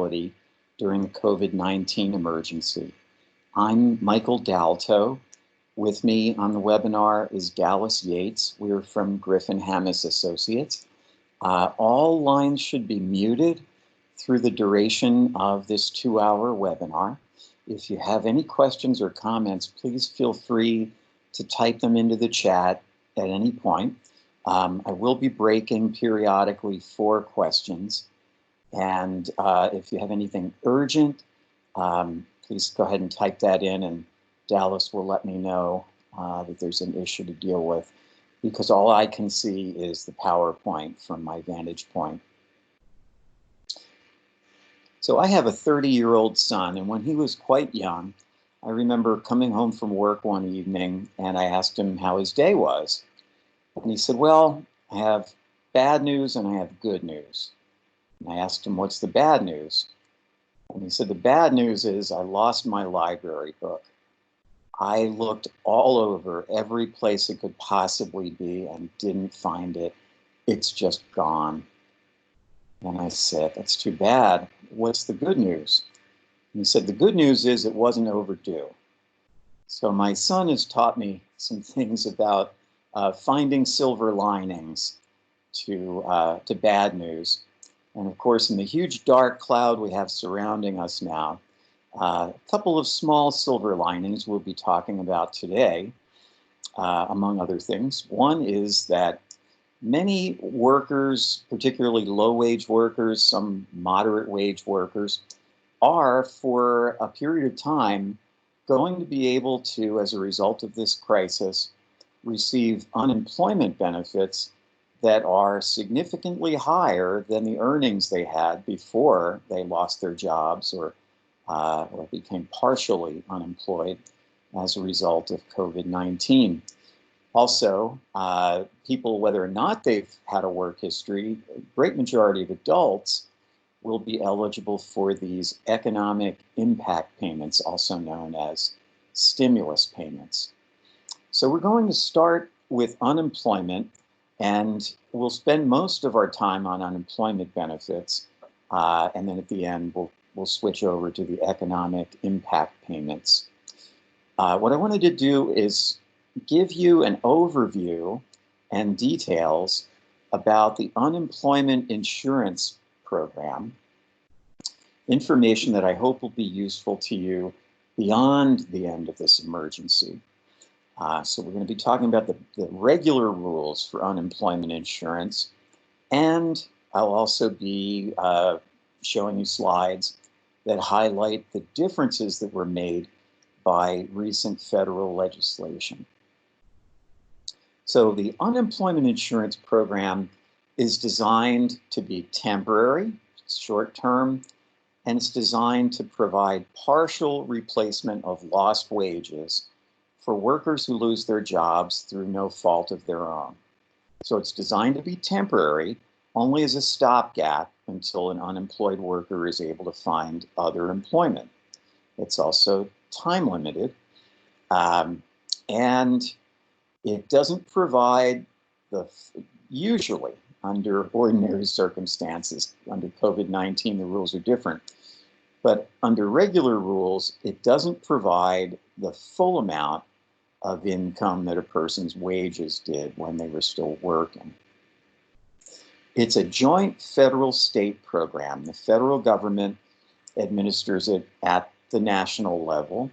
mortality during the COVID-19 emergency. I'm Michael Dalto. With me on the webinar is Dallas Yates. We're from Griffin-Hammis Associates. All lines should be muted through the duration of this 2-hour webinar. If you have any questions or comments, please feel free to type them into the chat at any point. I will be breaking periodically for questions. And if you have anything urgent, please go ahead and type that in, and Dallas will let me know that there's an issue to deal with, because all I can see is the PowerPoint from my vantage point. So I have a 30-year-old son, and when he was quite young, I remember coming home from work one evening and I asked him how his day was. And he said, well, I have bad news and I have good news. And I asked him, what's the bad news? And he said, the bad news is I lost my library book. I looked all over every place it could possibly be and didn't find it. It's just gone. And I said, that's too bad. What's the good news? And he said, the good news is it wasn't overdue. So my son has taught me some things about finding silver linings to bad news. And of course, in the huge dark cloud we have surrounding us now, a couple of small silver linings we'll be talking about today, among other things. One is that many workers, particularly low-wage workers, some moderate-wage workers, are, for a period of time, going to be able to, as a result of this crisis, receive unemployment benefits that are significantly higher than the earnings they had before they lost their jobs or became partially unemployed as a result of COVID-19. Also, people, whether or not they've had a work history, a great majority of adults will be eligible for these economic impact payments, also known as stimulus payments. So we're going to start with unemployment, and we'll spend most of our time on unemployment benefits, and then at the end we'll switch over to the economic impact payments. What I wanted to do is give you an overview and details about the unemployment insurance program, information that I hope will be useful to you beyond the end of this emergency. So we're going to be talking about the regular rules for unemployment insurance, and I'll also be showing you slides that highlight the differences that were made by recent federal legislation. So the unemployment insurance program is designed to be temporary, short-term, and it's designed to provide partial replacement of lost wages for workers who lose their jobs through no fault of their own. So it's designed to be temporary, only as a stopgap until an unemployed worker is able to find other employment. It's also time limited, and it doesn't provide usually under ordinary circumstances. Under COVID-19, the rules are different. But under regular rules, it doesn't provide the full amount of income that a person's wages did when they were still working. It's a joint federal-state program. The federal government administers it at the national level,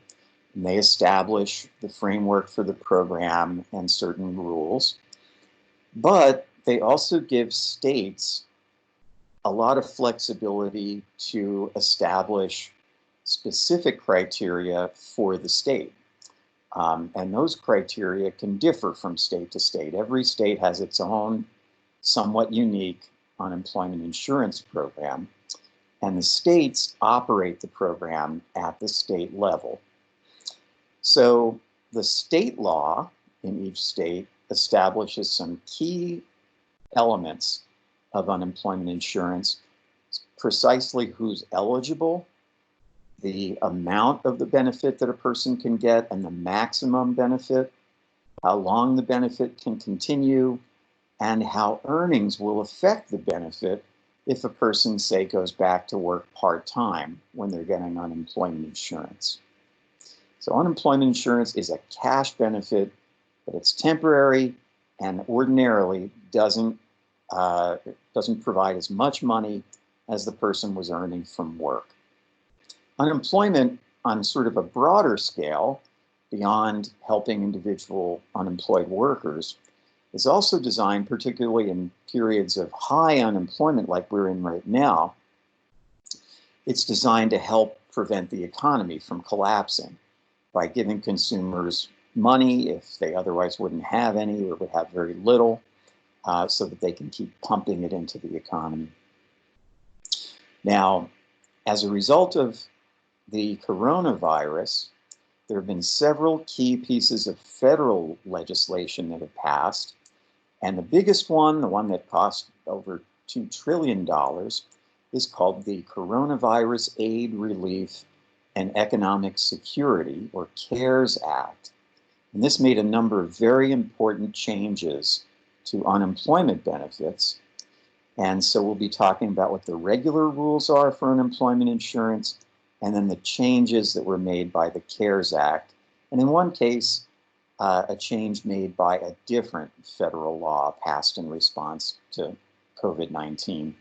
and they establish the framework for the program and certain rules. But they also give states a lot of flexibility to establish specific criteria for the state. And those criteria can differ from state to state. Every state has its own somewhat unique unemployment insurance program, and the states operate the program at the state level. So the state law in each state establishes some key elements of unemployment insurance, precisely who's eligible, the amount of the benefit that a person can get and the maximum benefit, how long the benefit can continue, and how earnings will affect the benefit if a person, say, goes back to work part-time when they're getting unemployment insurance. So unemployment insurance is a cash benefit, but it's temporary and ordinarily doesn't provide as much money as the person was earning from work. Unemployment on sort of a broader scale, beyond helping individual unemployed workers, is also designed, particularly in periods of high unemployment like we're in right now, it's designed to help prevent the economy from collapsing by giving consumers money if they otherwise wouldn't have any or would have very little, so that they can keep pumping it into the economy. Now, as a result of the coronavirus, there have been several key pieces of federal legislation that have passed. And the biggest one, the one that cost over $2 trillion, is called the Coronavirus Aid, Relief, and Economic Security, or CARES Act. And this made a number of very important changes to unemployment benefits. And so we'll be talking about what the regular rules are for unemployment insurance, and then the changes that were made by the CARES Act. And in one case, a change made by a different federal law passed in response to COVID-19.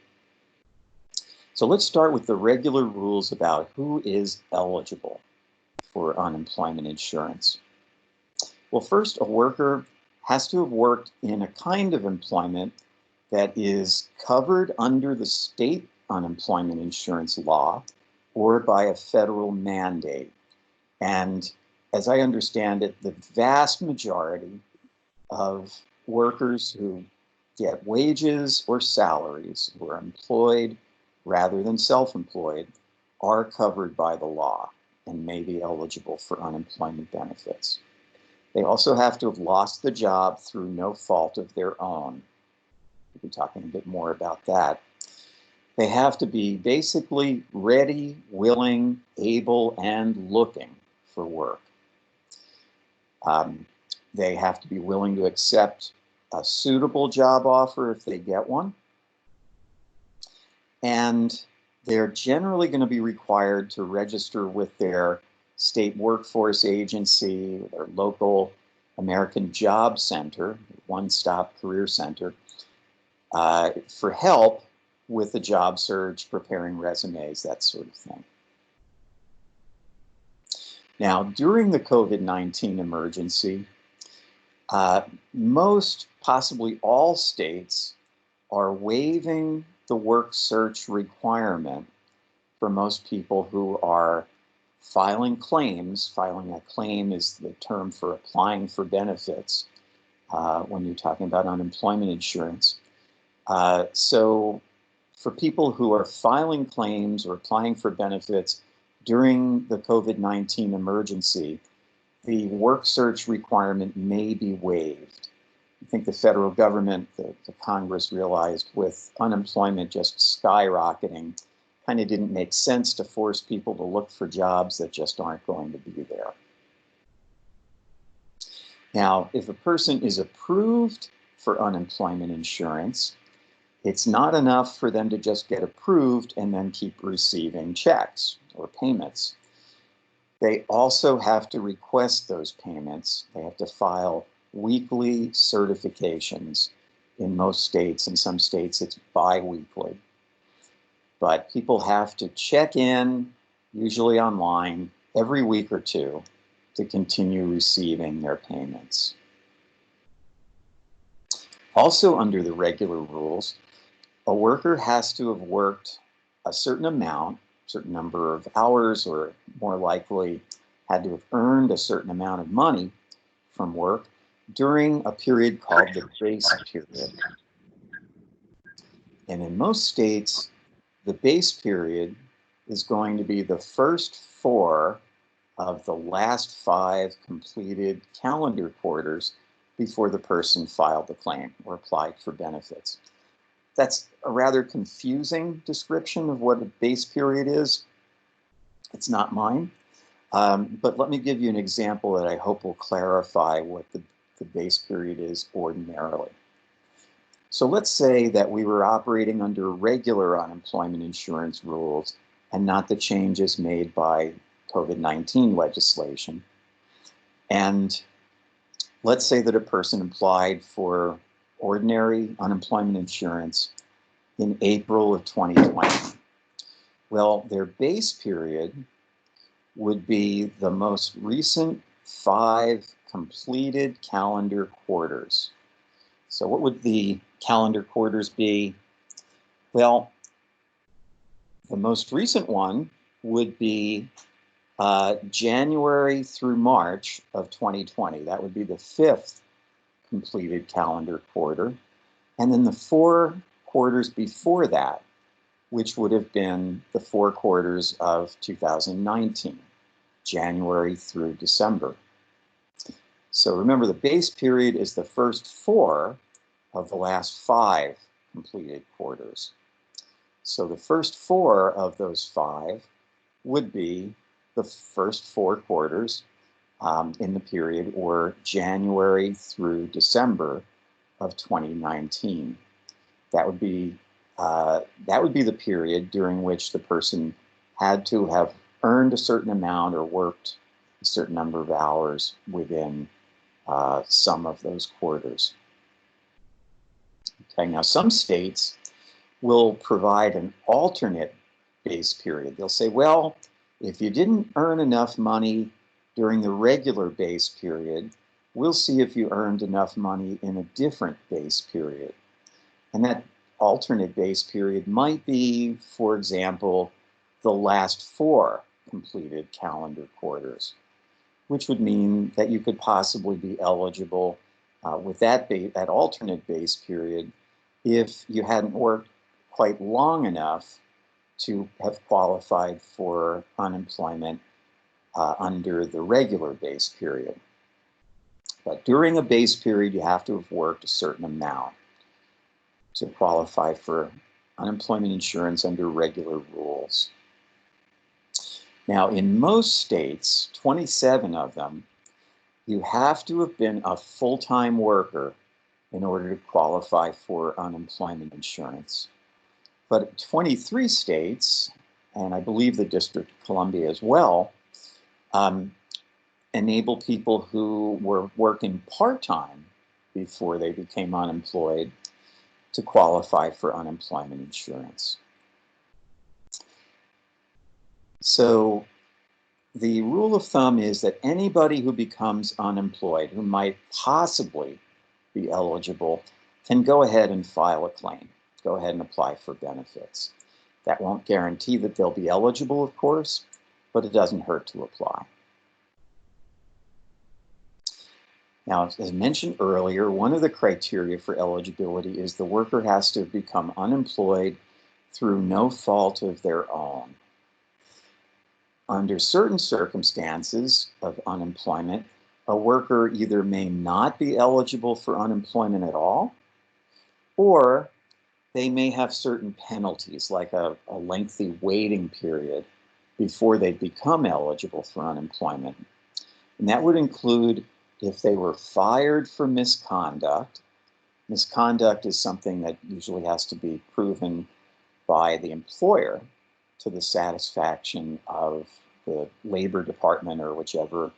So let's start with the regular rules about who is eligible for unemployment insurance. Well, first, a worker has to have worked in a kind of employment that is covered under the state unemployment insurance law or by a federal mandate. And as I understand it, the vast majority of workers who get wages or salaries, who are employed rather than self-employed, are covered by the law and may be eligible for unemployment benefits. They also have to have lost the job through no fault of their own. We'll be talking a bit more about that. They have to be basically ready, willing, able, and looking for work. They have to be willing to accept a suitable job offer if they get one. And they're generally going to be required to register with their state workforce agency, their local American Job Center, one-stop career center, for help with the job search, preparing resumes, that sort of thing. Now, during the COVID-19 emergency, most, possibly all states are waiving the work search requirement for most people who are filing claims. Filing a claim is the term for applying for benefits when you're talking about unemployment insurance. So for people who are filing claims or applying for benefits during the COVID-19 emergency, the work search requirement may be waived. I think the federal government, the Congress realized with unemployment just skyrocketing, kind of didn't make sense to force people to look for jobs that just aren't going to be there. Now, if a person is approved for unemployment insurance, it's not enough for them to just get approved and then keep receiving checks or payments. They also have to request those payments. They have to file weekly certifications in most states. In some states, it's bi-weekly. But people have to check in, usually online, every week or two to continue receiving their payments. Also, under the regular rules, a worker has to have worked a certain amount, certain number of hours, or more likely had to have earned a certain amount of money from work during a period called the grace period. And in most states, the base period is going to be the first 4 of the last 5 completed calendar quarters before the person filed the claim or applied for benefits. That's a rather confusing description of what a base period is. It's not mine, but let me give you an example that I hope will clarify what the base period is ordinarily. So let's say that we were operating under regular unemployment insurance rules and not the changes made by COVID-19 legislation. And let's say that a person applied for ordinary unemployment insurance in April of 2020. Well, their base period would be the most recent 5 completed calendar quarters. So what would the calendar quarters be? Well, the most recent one would be January through March of 2020. That would be the 5th completed calendar quarter. And then the 4 quarters before that, which would have been the 4 quarters of 2019, January through December. So remember, the base period is the first 4 of the last 5 completed quarters. So the first 4 of those 5 would be the first 4 quarters in the period, or January through December of 2019. That would be the period during which the person had to have earned a certain amount or worked a certain number of hours within some of those quarters. Okay, now some states will provide an alternate base period. They'll say, well, if you didn't earn enough money during the regular base period, we'll see if you earned enough money in a different base period. And that alternate base period might be, for example, the last 4 completed calendar quarters, which would mean that you could possibly be eligible with that alternate base period if you hadn't worked quite long enough to have qualified for unemployment under the regular base period. But during a base period, you have to have worked a certain amount to qualify for unemployment insurance under regular rules. Now, in most states, 27 of them, you have to have been a full-time worker in order to qualify for unemployment insurance. But 23 states, and I believe the District of Columbia as well, enable people who were working part-time before they became unemployed to qualify for unemployment insurance. So the rule of thumb is that anybody who becomes unemployed, who might possibly be eligible, can go ahead and file a claim. Go ahead and apply for benefits. That won't guarantee that they'll be eligible, of course, but it doesn't hurt to apply. Now, as mentioned earlier, one of the criteria for eligibility is the worker has to have become unemployed through no fault of their own. Under certain circumstances of unemployment, a worker either may not be eligible for unemployment at all, or they may have certain penalties, like a lengthy waiting period before they become eligible for unemployment. And that would include if they were fired for misconduct. Misconduct is something that usually has to be proven by the employer to the satisfaction of the Labor Department or whichever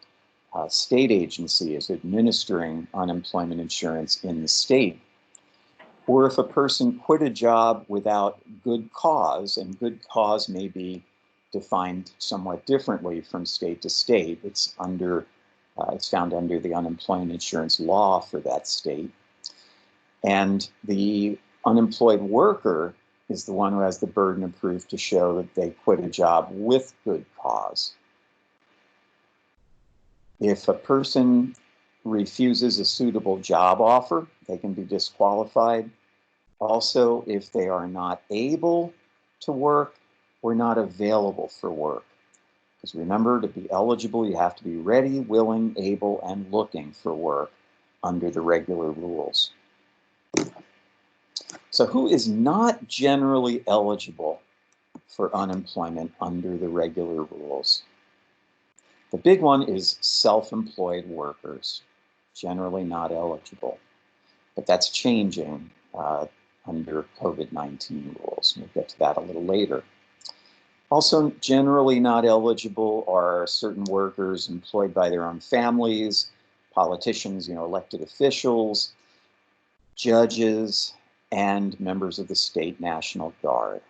state agency is administering unemployment insurance in the state. Or if a person quit a job without good cause, and good cause may be defined somewhat differently from state to state. It's found under the unemployment insurance law for that state. And the unemployed worker is the one who has the burden of proof to show that they quit a job with good cause. If a person refuses a suitable job offer, they can be disqualified. Also, if they are not able to work or not available for work. Because remember, to be eligible, you have to be ready, willing, able, and looking for work under the regular rules. So who is not generally eligible for unemployment under the regular rules? The big one is self-employed workers, generally not eligible. But that's changing under COVID-19 rules. We'll get to that a little later. Also, generally not eligible are certain workers employed by their own families, politicians, elected officials, judges, and members of the state National Guard.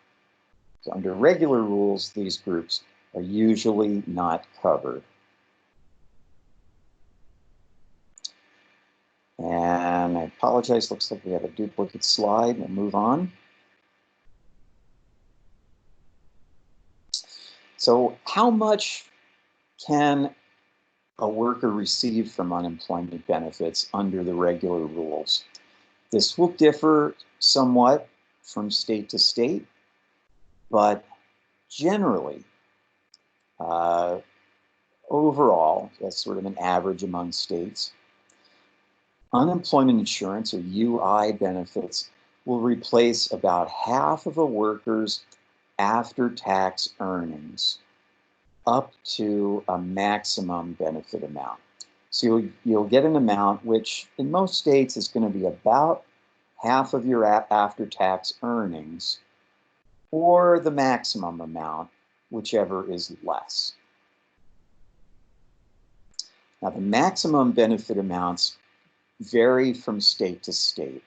So under regular rules, these groups are usually not covered. And I apologize, looks like we have a duplicate slide. We'll move on. So how much can a worker receive from unemployment benefits under the regular rules? This will differ somewhat from state to state, but generally, overall, that's sort of an average among states, unemployment insurance, or UI benefits, will replace about half of a worker's after-tax earnings up to a maximum benefit amount. So you'll get an amount which in most states is going to be about half of your after-tax earnings, or the maximum amount, whichever is less. Now the maximum benefit amounts vary from state to state.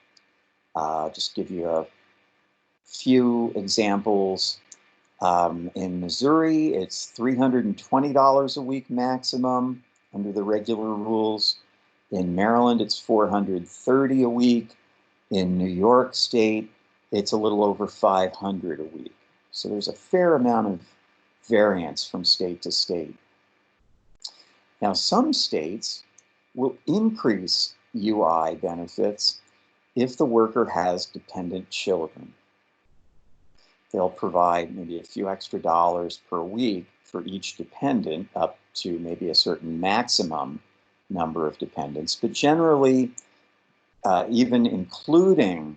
Just give you a few examples. In Missouri, it's $320 a week maximum under the regular rules. In Maryland, it's $430 a week. In New York State, it's a little over $500 a week. So there's a fair amount of variance from state to state. Now, some states will increase UI benefits if the worker has dependent children. They'll provide maybe a few extra dollars per week for each dependent, up to maybe a certain maximum number of dependents. But generally, even including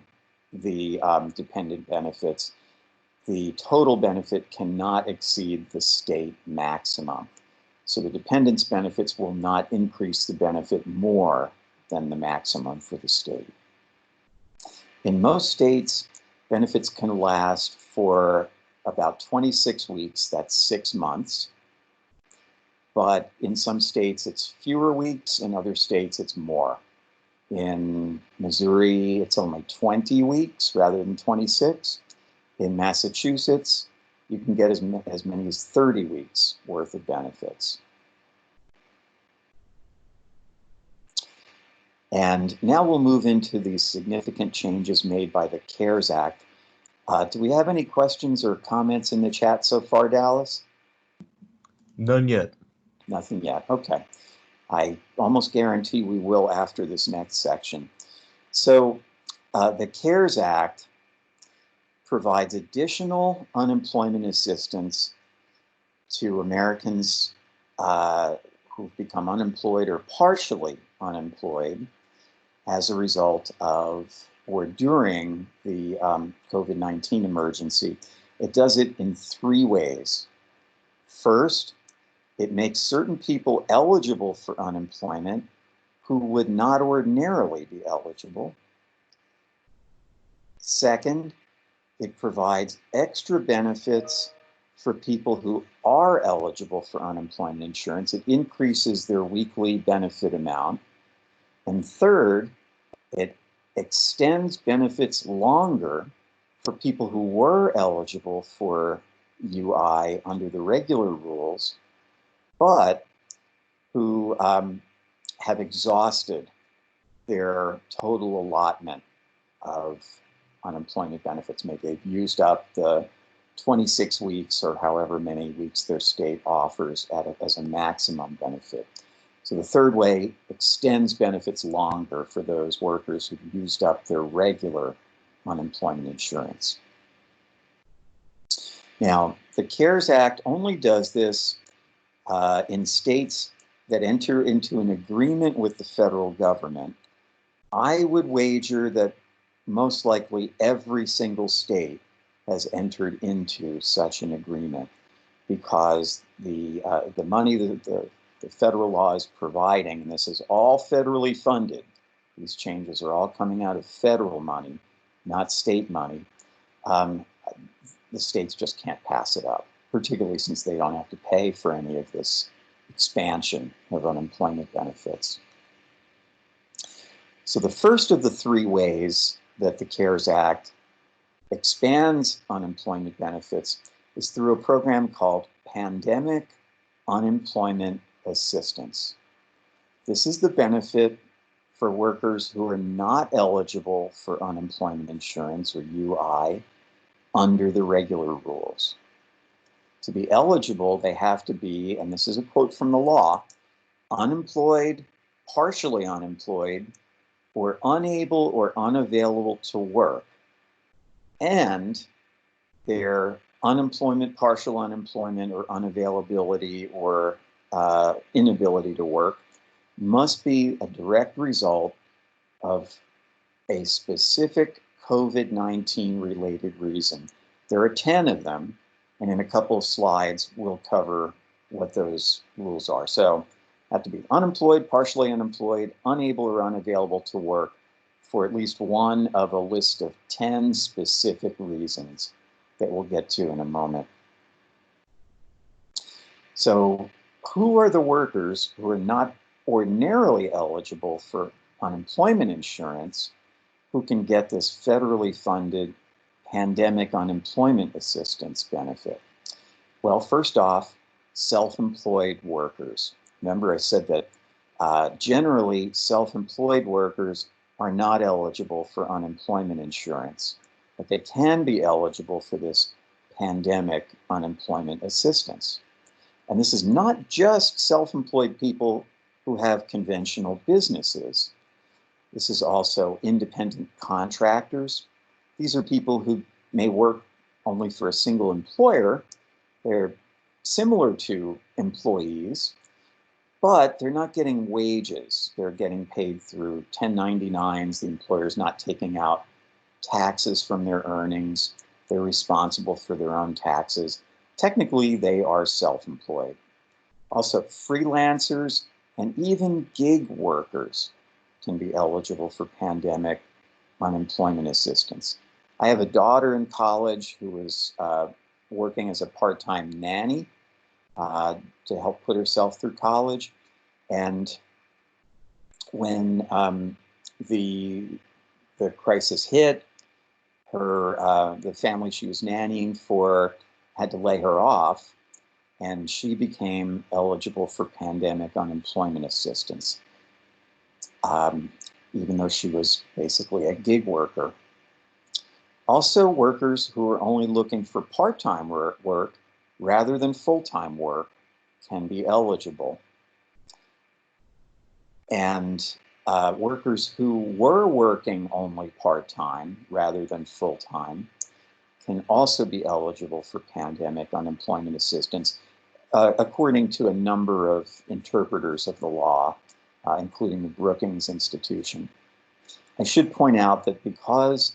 the dependent benefits, the total benefit cannot exceed the state maximum. So the dependents' benefits will not increase the benefit more than the maximum for the state. In most states, benefits can last for about 26 weeks, that's 6 months. But in some states, it's fewer weeks. In other states, it's more. In Missouri, it's only 20 weeks rather than 26. In Massachusetts, you can get as many as 30 weeks worth of benefits. And now we'll move into the significant changes made by the CARES Act. Do we have any questions or comments in the chat so far, Dallas? None yet. Nothing yet. Okay. I almost guarantee we will after this next section. So the CARES Act provides additional unemployment assistance to Americans who've become unemployed or partially unemployed as a result of or during the COVID-19 emergency. It does it in 3 ways. First, it makes certain people eligible for unemployment who would not ordinarily be eligible. Second, it provides extra benefits for people who are eligible for unemployment insurance. It increases their weekly benefit amount. And third, it extends benefits longer for people who were eligible for UI under the regular rules, but who have exhausted their total allotment of unemployment benefits. Maybe they've used up the 26 weeks or however many weeks their state offers as a maximum benefit. So the third way extends benefits longer for those workers who've used up their regular unemployment insurance. Now, the CARES Act only does this in states that enter into an agreement with the federal government. I would wager that most likely every single state has entered into such an agreement, because the money that the federal law is providing, and this is all federally funded, these changes are all coming out of federal money, not state money, um, the states just can't pass it up, particularly since they don't have to pay for any of this expansion of unemployment benefits. So the first of the three ways that the CARES Act expands unemployment benefits is through a program called Pandemic Unemployment Assistance. This is the benefit for workers who are not eligible for unemployment insurance, or UI, under the regular rules. To be eligible, they have to be, and this is a quote from the law, unemployed, partially unemployed, or unable or unavailable to work, and their unemployment, partial unemployment, or unavailability or inability to work must be a direct result of a specific COVID-19 related reason. There are 10 of them, and in a couple of slides, we'll cover what those rules are. So, have to be unemployed, partially unemployed, unable or unavailable to work for at least one of a list of 10 specific reasons that we'll get to in a moment. So, who are the workers who are not ordinarily eligible for unemployment insurance who can get this federally funded pandemic unemployment assistance benefit? Well, first off, self-employed workers. Remember, I said that generally self-employed workers are not eligible for unemployment insurance, but they can be eligible for this pandemic unemployment assistance. And this is not just self-employed people who have conventional businesses. This is also independent contractors. These are people who may work only for a single employer. They're similar to employees, but they're not getting wages. They're getting paid through 1099s. The employer's not taking out taxes from their earnings. They're responsible for their own taxes. Technically, they are self-employed. Also, freelancers and even gig workers can be eligible for pandemic unemployment assistance. I have a daughter in college who is working as a part-time nanny to help put herself through college. And when the crisis hit, the family she was nannying for had to lay her off, and she became eligible for pandemic unemployment assistance, even though she was basically a gig worker. Also, workers who are only looking for part-time work rather than full-time work can be eligible. And workers who were working only part-time rather than full-time can also be eligible for pandemic unemployment assistance, according to a number of interpreters of the law, including the Brookings Institution. I should point out that because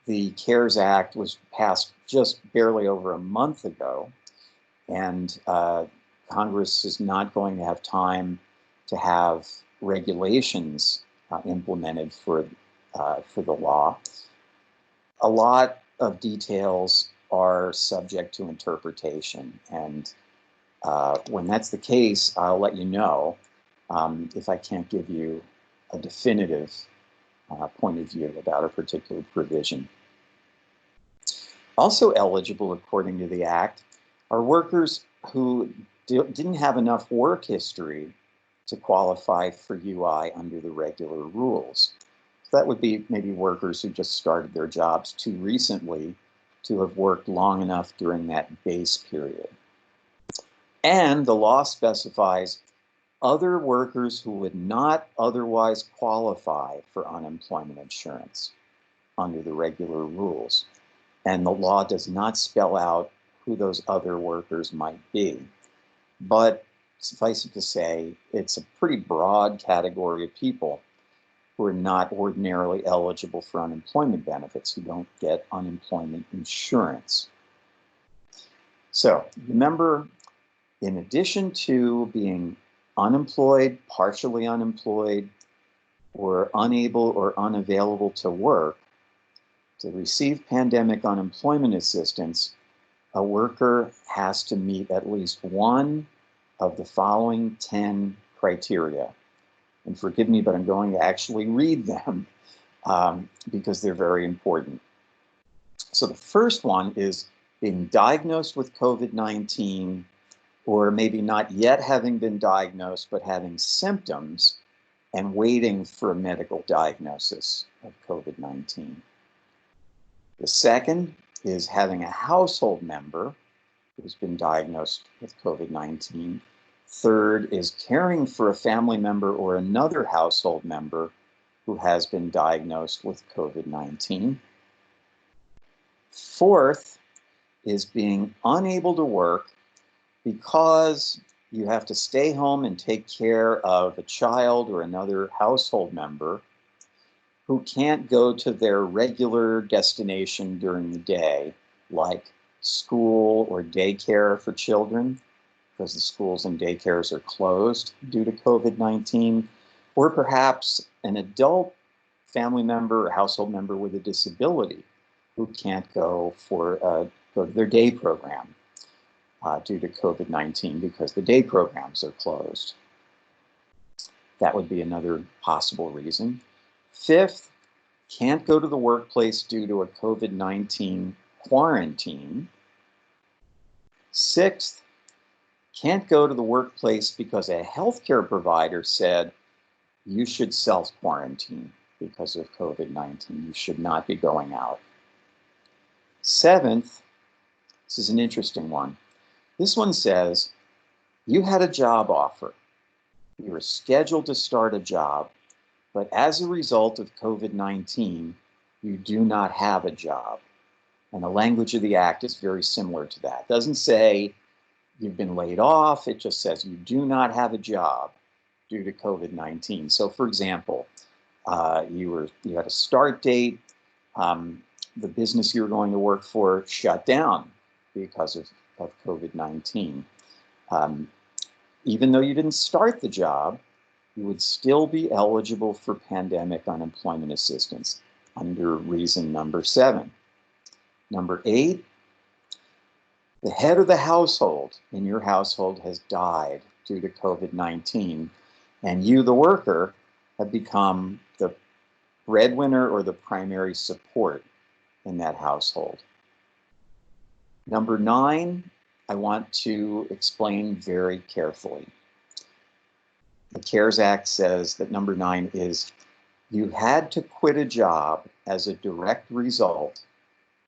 the CARES Act was passed just barely over a month ago, and Congress is not going to have time to have regulations implemented for the law, a lot of details are subject to interpretation. And when that's the case, I'll let you know if I can't give you a definitive point of view about a particular provision. Also eligible, according to the Act, are workers who didn't have enough work history to qualify for UI under the regular rules. So that would be maybe workers who just started their jobs too recently to have worked long enough during that base period. And the law specifies other workers who would not otherwise qualify for unemployment insurance under the regular rules. And the law does not spell out who those other workers might be. But suffice it to say, it's a pretty broad category of people who are not ordinarily eligible for unemployment benefits, who don't get unemployment insurance. So remember, in addition to being unemployed, partially unemployed, or unable or unavailable to work, To receive pandemic unemployment assistance, a worker has to meet at least one of the following 10 criteria. And forgive me, but I'm going to actually read them because they're very important. So the first one is being diagnosed with COVID-19, or maybe not yet having been diagnosed, but having symptoms and waiting for a medical diagnosis of COVID-19. The second is having a household member who's been diagnosed with COVID-19. Third is caring for a family member or another household member who has been diagnosed with COVID-19. Fourth is being unable to work because you have to stay home and take care of a child or another household member who can't go to their regular destination during the day, like school or daycare for children, because the schools and daycares are closed due to COVID-19, or perhaps an adult family member or household member with a disability who can't go to their day program due to COVID-19 because the day programs are closed. That would be another possible reason. Fifth, can't go to the workplace due to a COVID-19 quarantine. Sixth, can't go to the workplace because a healthcare provider said you should self-quarantine because of COVID-19. You should not be going out. Seventh, this is an interesting one. This one says you had a job offer. You were scheduled to start a job, but as a result of COVID-19, you do not have a job. And the language of the act is very similar to that. It doesn't say you've been laid off. It just says you do not have a job due to COVID-19. So for example, you had a start date. The business you were going to work for shut down because of COVID-19. Even though you didn't start the job, you would still be eligible for pandemic unemployment assistance under reason number 7. Number 8, the head of the household in your household has died due to COVID-19, and you, the worker, have become the breadwinner or the primary support in that household. Number 9, I want to explain very carefully. The CARES Act says that number 9 is you had to quit a job as a direct result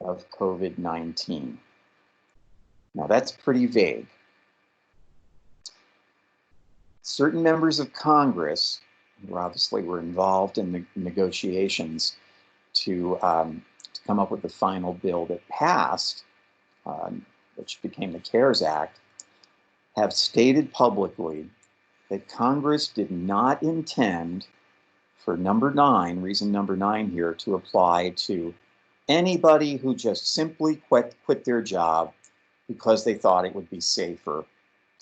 of COVID-19. Now that's pretty vague. Certain members of Congress, who obviously were involved in the negotiations to come up with the final bill that passed, which became the CARES Act, have stated publicly that Congress did not intend for number 9, reason number 9 here, to apply to anybody who just simply quit their job because they thought it would be safer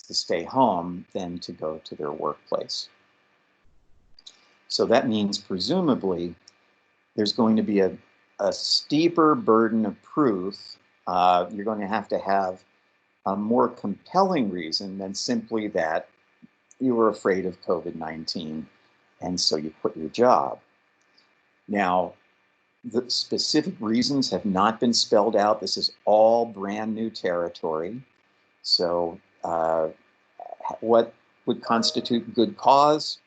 to stay home than to go to their workplace. So that means presumably there's going to be a steeper burden of proof. You're going to have a more compelling reason than simply that you were afraid of COVID-19 and so you quit your job. Now, the specific reasons have not been spelled out. This is all brand new territory. So what would constitute good cause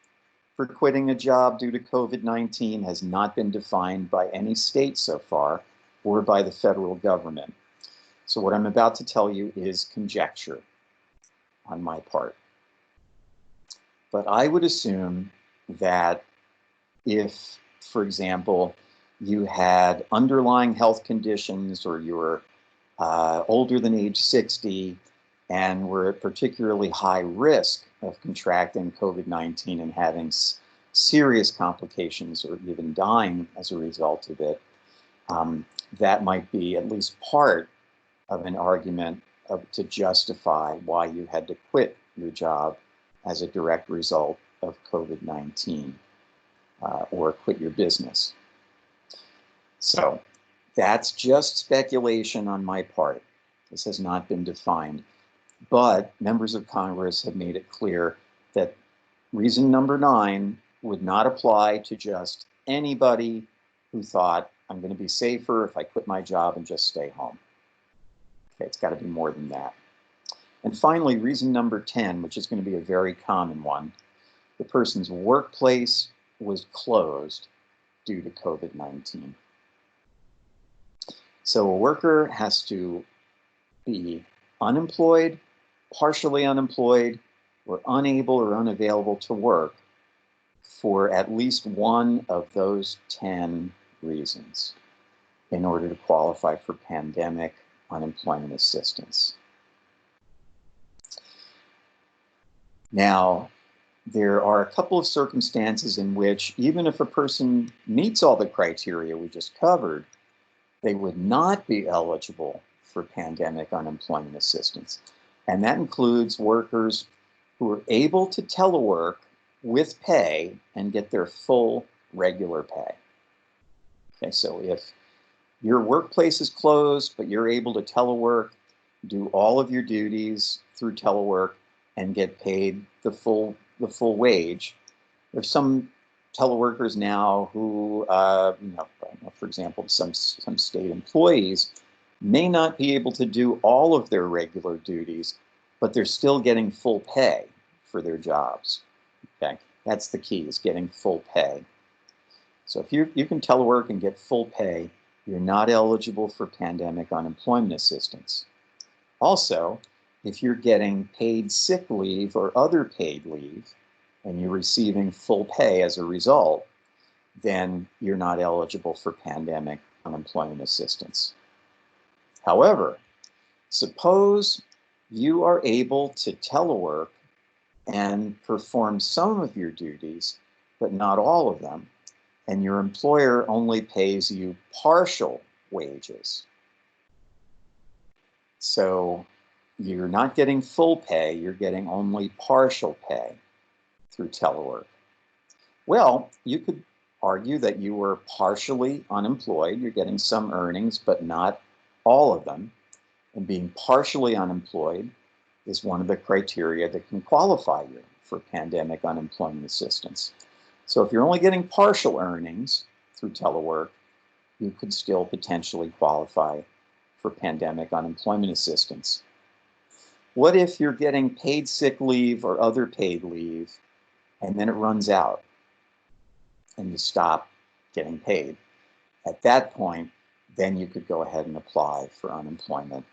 for quitting a job due to COVID-19 has not been defined by any state so far or by the federal government. So what I'm about to tell you is conjecture on my part. But I would assume that if, for example, you had underlying health conditions or you were older than age 60 and were at particularly high risk of contracting COVID-19 and having serious complications or even dying as a result of it, that might be at least part of an argument to justify why you had to quit your job as a direct result of COVID-19 or quit your business. So That's just speculation on my part. This has not been defined. But members of Congress have made it clear that reason number 9 would not apply to just anybody who thought, I'm going to be safer if I quit my job and just stay home. Okay, it's got to be more than that. And finally, reason number 10, which is going to be a very common one, the person's workplace was closed due to COVID-19. So a worker has to be unemployed, partially unemployed, or unable or unavailable to work for at least one of those 10 reasons in order to qualify for pandemic unemployment assistance. Now, there are a couple of circumstances in which, even if a person meets all the criteria we just covered, they would not be eligible for pandemic unemployment assistance. And that includes workers who are able to telework with pay and get their full regular pay. Okay, so if your workplace is closed, but you're able to telework, do all of your duties through telework, and get paid the full wage. There's some teleworkers now who, for example, some state employees may not be able to do all of their regular duties, but they're still getting full pay for their jobs. Okay, that's the key, is getting full pay. So if you can telework and get full pay, you're not eligible for pandemic unemployment assistance. Also, if you're getting paid sick leave or other paid leave, and you're receiving full pay as a result, then you're not eligible for pandemic unemployment assistance. However, suppose you are able to telework and perform some of your duties, but not all of them, and your employer only pays you partial wages. So you're not getting full pay, you're getting only partial pay through telework. Well, you could argue that you were partially unemployed, you're getting some earnings, but not all of them. And being partially unemployed is one of the criteria that can qualify you for pandemic unemployment assistance. So if you're only getting partial earnings through telework, you could still potentially qualify for pandemic unemployment assistance. What if you're getting paid sick leave or other paid leave, and then it runs out and you stop getting paid? At that point, then you could go ahead and apply for unemployment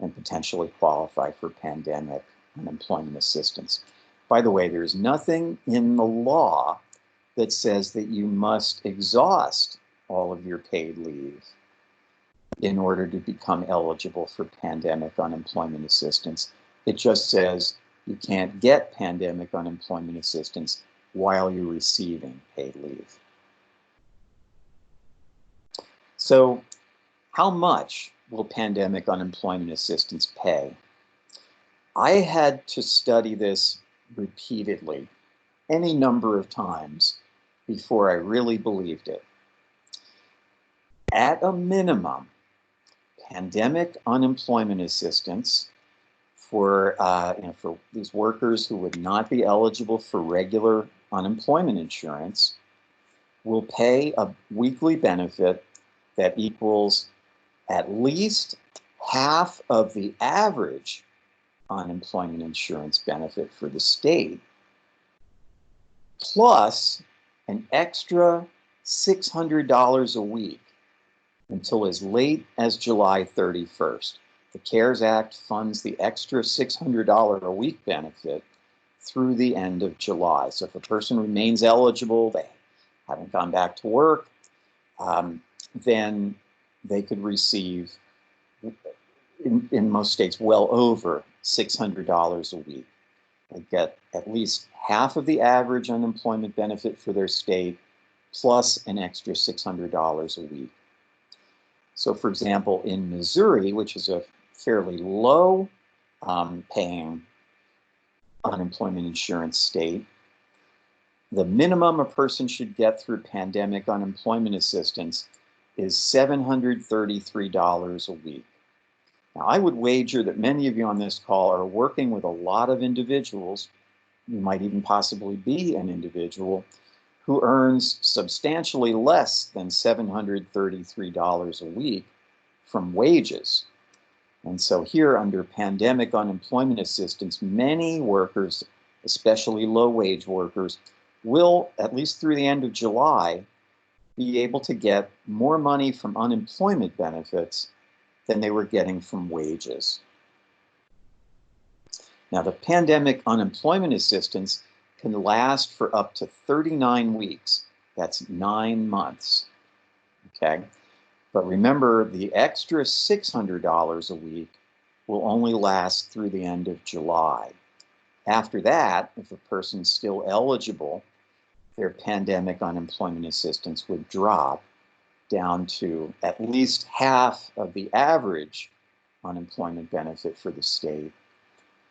and potentially qualify for pandemic unemployment assistance. By the way, there's nothing in the law that says that you must exhaust all of your paid leave in order to become eligible for pandemic unemployment assistance. It just says you can't get pandemic unemployment assistance while you're receiving paid leave. So how much will pandemic unemployment assistance pay? I had to study this repeatedly, any number of times, before I really believed it. At a minimum, pandemic unemployment assistance for these workers who would not be eligible for regular unemployment insurance will pay a weekly benefit that equals at least half of the average unemployment insurance benefit for the state, plus an extra $600 a week until as late as July 31st. The CARES Act funds the extra $600 a week benefit through the end of July. So if a person remains eligible, they haven't gone back to work, then they could receive, in most states, well over $600 a week. They get at least half of the average unemployment benefit for their state, plus an extra $600 a week. So for example, in Missouri, which is a fairly low paying unemployment insurance state, the minimum a person should get through pandemic unemployment assistance is $733 a week. Now, I would wager that many of you on this call are working with a lot of individuals. You might even possibly be an individual who earns substantially less than $733 a week from wages. And so here under pandemic unemployment assistance, many workers, especially low-wage workers, will, at least through the end of July, be able to get more money from unemployment benefits than they were getting from wages. Now, the pandemic unemployment assistance can last for up to 39 weeks. That's 9 months, okay? But remember, the extra $600 a week will only last through the end of July. After that, if a person's still eligible, their pandemic unemployment assistance would drop down to at least half of the average unemployment benefit for the state,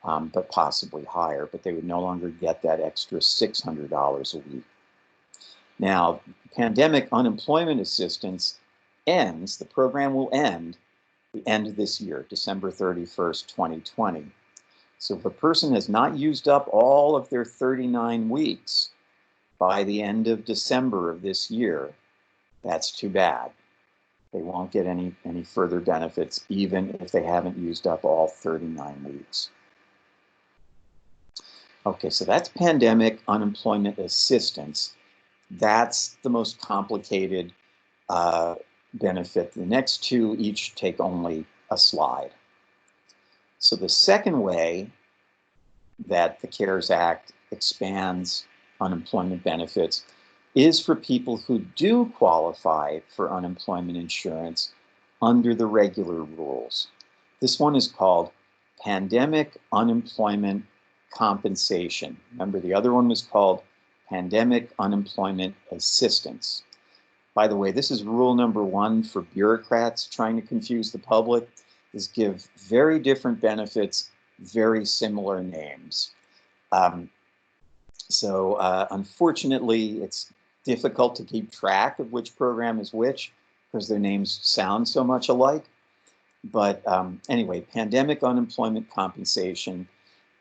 but possibly higher, but they would no longer get that extra $600 a week. Now, pandemic unemployment assistance ends, the program will end the end of this year, December 31st, 2020. So if a person has not used up all of their 39 weeks by the end of December of this year, that's too bad. They won't get any further benefits, even if they haven't used up all 39 weeks. Okay, so that's pandemic unemployment assistance. That's the most complicated benefit. The next two each take only a slide. So the second way that the CARES Act expands unemployment benefits is for people who do qualify for unemployment insurance under the regular rules. This one is called pandemic unemployment compensation. Remember, the other one was called pandemic unemployment assistance. By the way, this is rule number one for bureaucrats trying to confuse the public, is give very different benefits, very similar names. Unfortunately, it's difficult to keep track of which program is which because their names sound so much alike. But anyway, pandemic unemployment compensation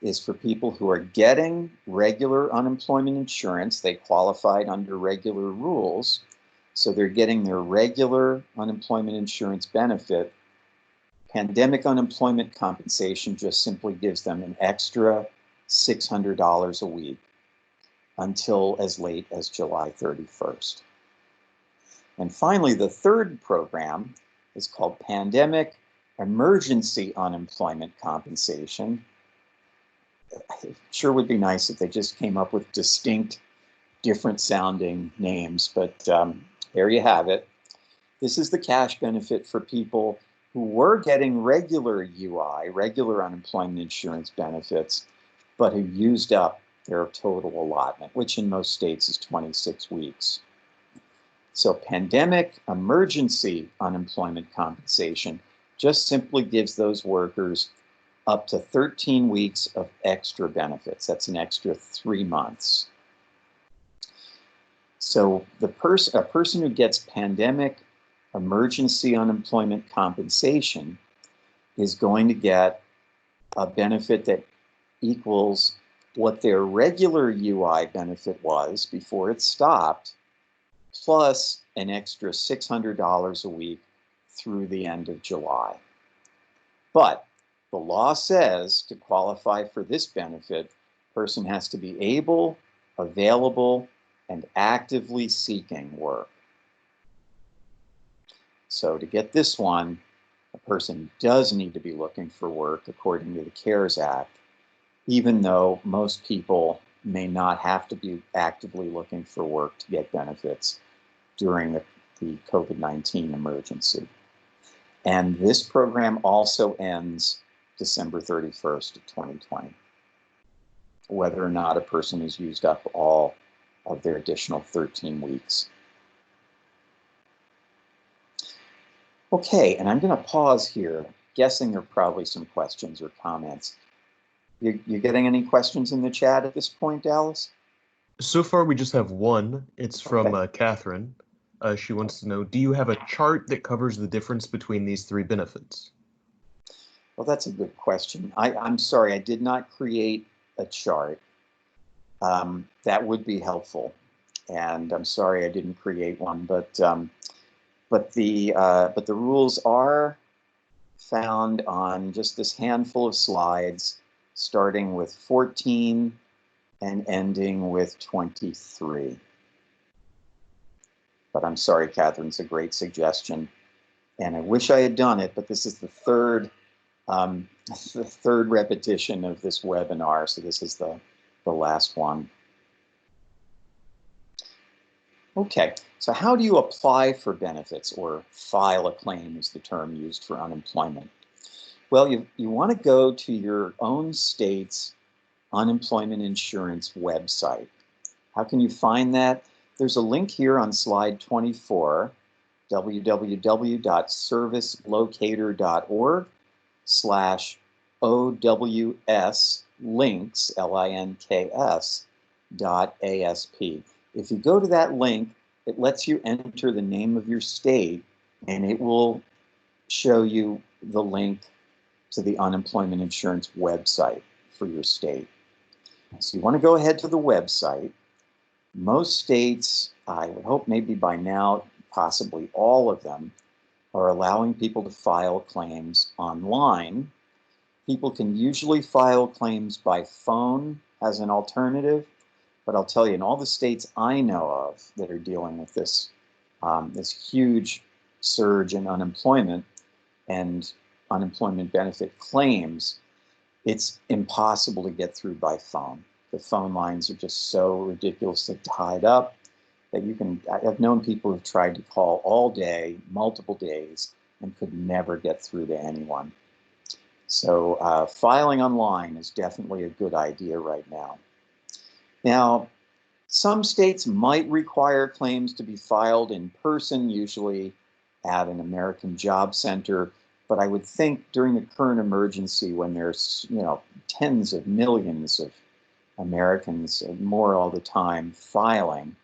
is for people who are getting regular unemployment insurance. They qualified under regular rules, so they're getting their regular unemployment insurance benefit. Pandemic unemployment compensation just simply gives them an extra $600 a week until as late as July 31st. And finally, the third program is called Pandemic Emergency Unemployment Compensation. It sure would be nice if they just came up with distinct, different sounding names, but there you have it. This is the cash benefit for people who were getting regular UI, regular unemployment insurance benefits, but who used up their total allotment, which in most states is 26 weeks. So pandemic emergency unemployment compensation just simply gives those workers up to 13 weeks of extra benefits. That's an extra 3 months. So a person who gets pandemic emergency unemployment compensation is going to get a benefit that equals what their regular UI benefit was before it stopped, plus an extra $600 a week through the end of July. But the law says to qualify for this benefit, a person has to be able, available, and actively seeking work. So to get this one, a person does need to be looking for work according to the CARES Act, even though most people may not have to be actively looking for work to get benefits during the COVID-19 emergency. And this program also ends December 31st of 2020, whether or not a person has used up all of their additional 13 weeks. Okay, and I'm going to pause here, guessing there are probably some questions or comments. You getting any questions in the chat at this point, Dallas? So far, we just have one. It's from Okay. Catherine. She wants to know, do you have a chart that covers the difference between these three benefits? Well, that's a good question. I'm sorry, I did not create a chart. That would be helpful, and I'm sorry I didn't create one. But the rules are found on just this handful of slides, starting with 14 and ending with 23. But I'm sorry, Catherine, it's a great suggestion, and I wish I had done it. But this is the third repetition of this webinar, so this is the last one. Okay, so how do you apply for benefits, or file a claim is the term used for unemployment? Well, you want to go to your own state's unemployment insurance website. How can you find that? There's a link here on slide 24, www.servicelocator.org/OWS links, LINKS, .ASP. If you go to that link, it lets you enter the name of your state, and it will show you the link to the unemployment insurance website for your state. So you want to go ahead to the website. Most states, I would hope maybe by now, possibly all of them, are allowing people to file claims online. People can usually file claims by phone as an alternative, but I'll tell you, in all the states I know of that are dealing with this, this huge surge in unemployment and unemployment benefit claims, it's impossible to get through by phone. The phone lines are just so ridiculously tied up that I've known people who've tried to call all day, multiple days, and could never get through to anyone. So filing online is definitely a good idea right now. Now, some states might require claims to be filed in person, usually at an American Job Center. But I would think during the current emergency, when there's tens of millions of Americans, more all the time, filing,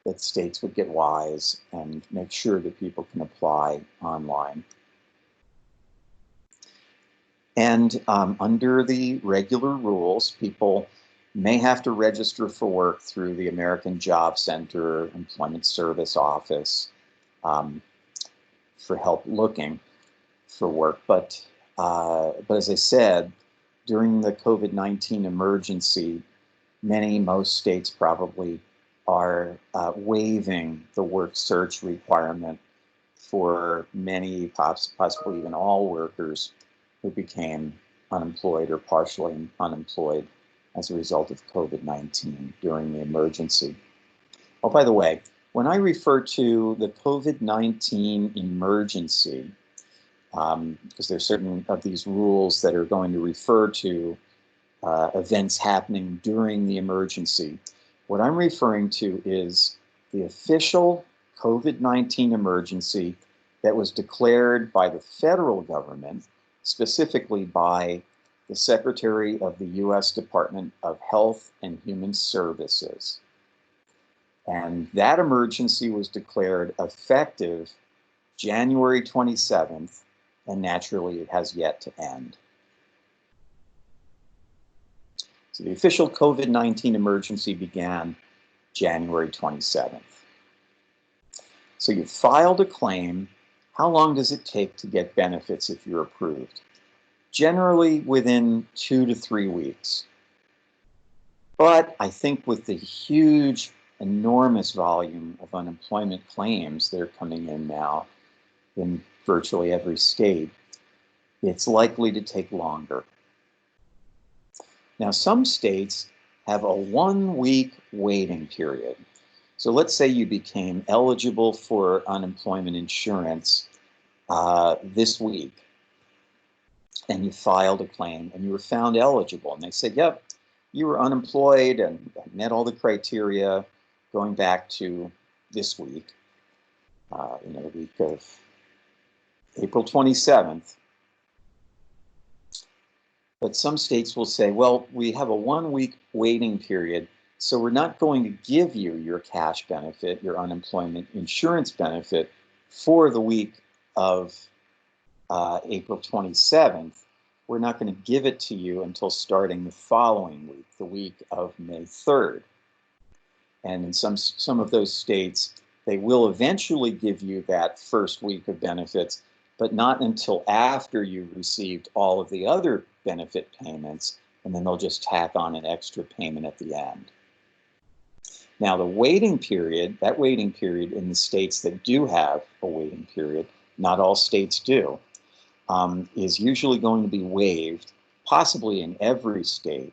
that states would get wise and make sure that people can apply online. And under the regular rules, people may have to register for work through the American Job Center, Employment Service Office, for help looking for work. But as I said, during the COVID-19 emergency, most states probably are waiving the work search requirement for many, possibly even all workers who became unemployed or partially unemployed as a result of COVID-19 during the emergency. Oh, by the way, when I refer to the COVID-19 emergency, because there's certain of these rules that are going to refer to events happening during the emergency. What I'm referring to is the official COVID-19 emergency that was declared by the federal government, specifically by the Secretary of the U.S. Department of Health and Human Services. And that emergency was declared effective January 27th, and naturally it has yet to end. So the official COVID-19 emergency began January 27th. So you filed a claim. How long does it take to get benefits if you're approved? Generally within 2 to 3 weeks. But I think with the huge, enormous volume of unemployment claims that are coming in now in virtually every state, it's likely to take longer. Now, some states have a 1-week waiting period. So let's say you became eligible for unemployment insurance this week, and you filed a claim and you were found eligible. And they said, yep, you were unemployed and met all the criteria going back to this week, the week of April 27th. But some states will say, well, we have a 1-week waiting period, So we're not going to give you your cash benefit, your unemployment insurance benefit, for the week of April 27th. We're not going to give it to you until starting the following week, the week of May 3rd. And in some of those states, they will eventually give you that first week of benefits, but not until after you've received all of the other benefit payments, and then they'll just tack on an extra payment at the end. Now, the waiting period, that waiting period in the states that do have a waiting period, not all states do, is usually going to be waived, possibly in every state,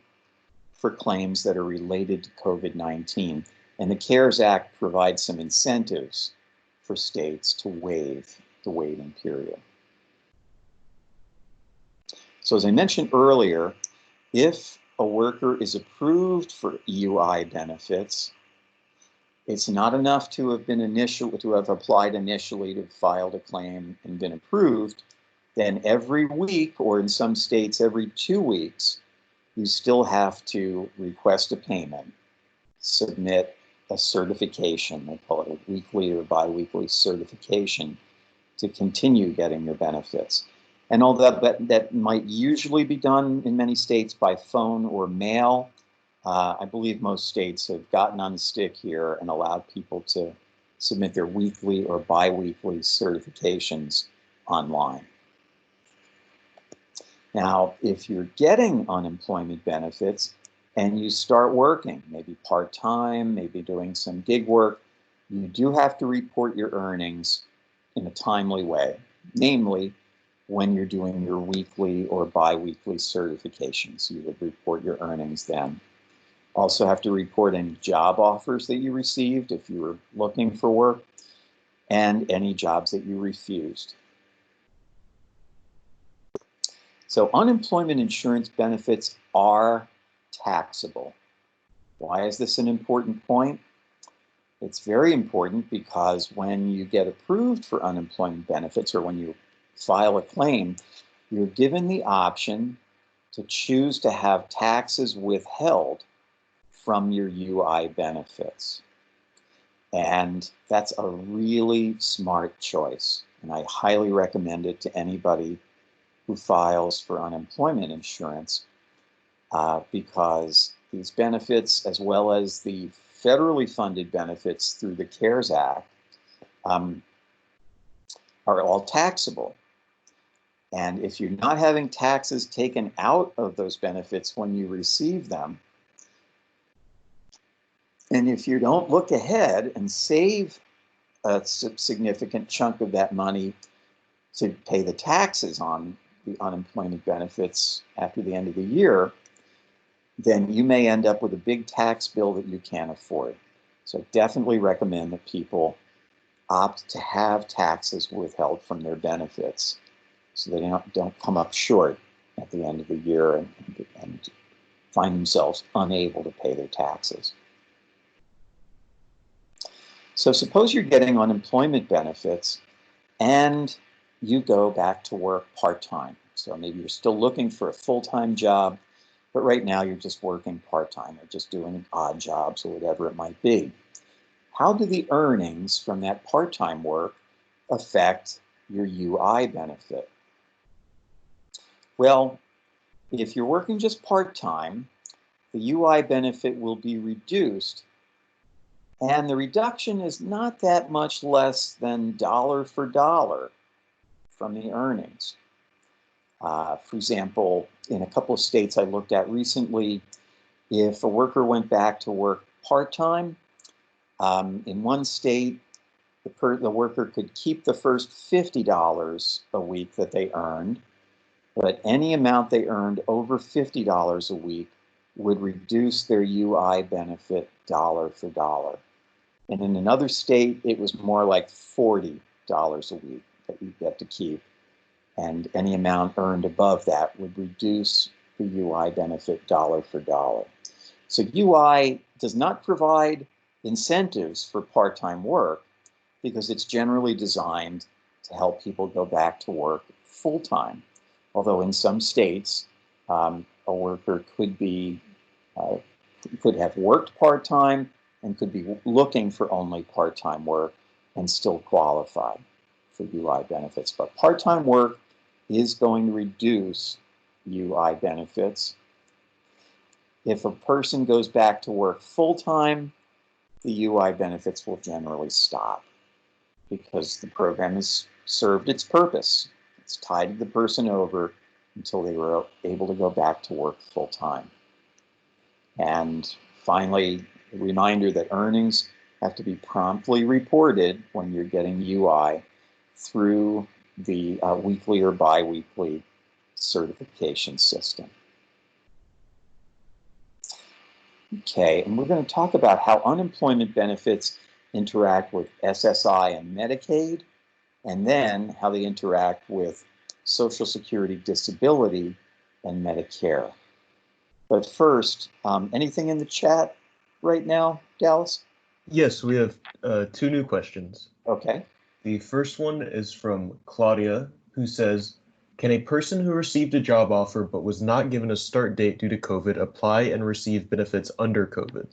for claims that are related to COVID-19. And the CARES Act provides some incentives for states to waive the waiting period. So as I mentioned earlier, if a worker is approved for EUI benefits, it's not enough to have applied initially, to filed a claim and been approved. Then every week, or in some states every 2 weeks, you still have to request a payment, submit a certification, they call it a weekly or biweekly certification, to continue getting your benefits. And although that might usually be done in many states by phone or mail, I believe most states have gotten on the stick here and allowed people to submit their weekly or biweekly certifications online. Now, if you're getting unemployment benefits and you start working, maybe part-time, maybe doing some gig work, you do have to report your earnings in a timely way, namely when you're doing your weekly or biweekly certifications. You would report your earnings then. Also have to report any job offers that you received if you were looking for work, and any jobs that you refused. So unemployment insurance benefits are taxable. Why is this an important point? It's very important because when you get approved for unemployment benefits, or when you file a claim, you're given the option to choose to have taxes withheld from your UI benefits. And that's a really smart choice. And I highly recommend it to anybody who files for unemployment insurance, because these benefits, as well as the federally funded benefits through the CARES Act, are all taxable. And if you're not having taxes taken out of those benefits when you receive them, and if you don't look ahead and save a significant chunk of that money to pay the taxes on the unemployment benefits after the end of the year, then you may end up with a big tax bill that you can't afford. So I definitely recommend that people opt to have taxes withheld from their benefits, so they don't come up short at the end of the year and find themselves unable to pay their taxes. So suppose you're getting unemployment benefits and you go back to work part-time. So maybe you're still looking for a full-time job, but right now you're just working part-time or just doing odd jobs or whatever it might be. How do the earnings from that part-time work affect your UI benefit? Well, if you're working just part-time, the UI benefit will be reduced, and the reduction is not that much less than dollar for dollar from the earnings. For example, in a couple of states I looked at recently, if a worker went back to work part-time, in one state, the worker could keep the first $50 a week that they earned, but any amount they earned over $50 a week would reduce their UI benefit dollar for dollar. And in another state, it was more like $40 a week that you get to keep. And any amount earned above that would reduce the UI benefit dollar for dollar. So UI does not provide incentives for part-time work because it's generally designed to help people go back to work full-time. Although in some states, a worker could be could have worked part-time and could be looking for only part-time work and still qualify for UI benefits. But part-time work is going to reduce UI benefits. If a person goes back to work full-time, the UI benefits will generally stop because the program has served its purpose. It's tided the person over until they were able to go back to work full-time. And finally, a reminder that earnings have to be promptly reported when you're getting UI through the weekly or biweekly certification system. Okay, and we're going to talk about how unemployment benefits interact with SSI and Medicaid, and then how they interact with Social Security disability and Medicare. But first, anything in the chat right now, Dallas? Yes, we have 2 new questions. Okay. The first one is from Claudia, who says, can a person who received a job offer but was not given a start date due to COVID apply and receive benefits under COVID?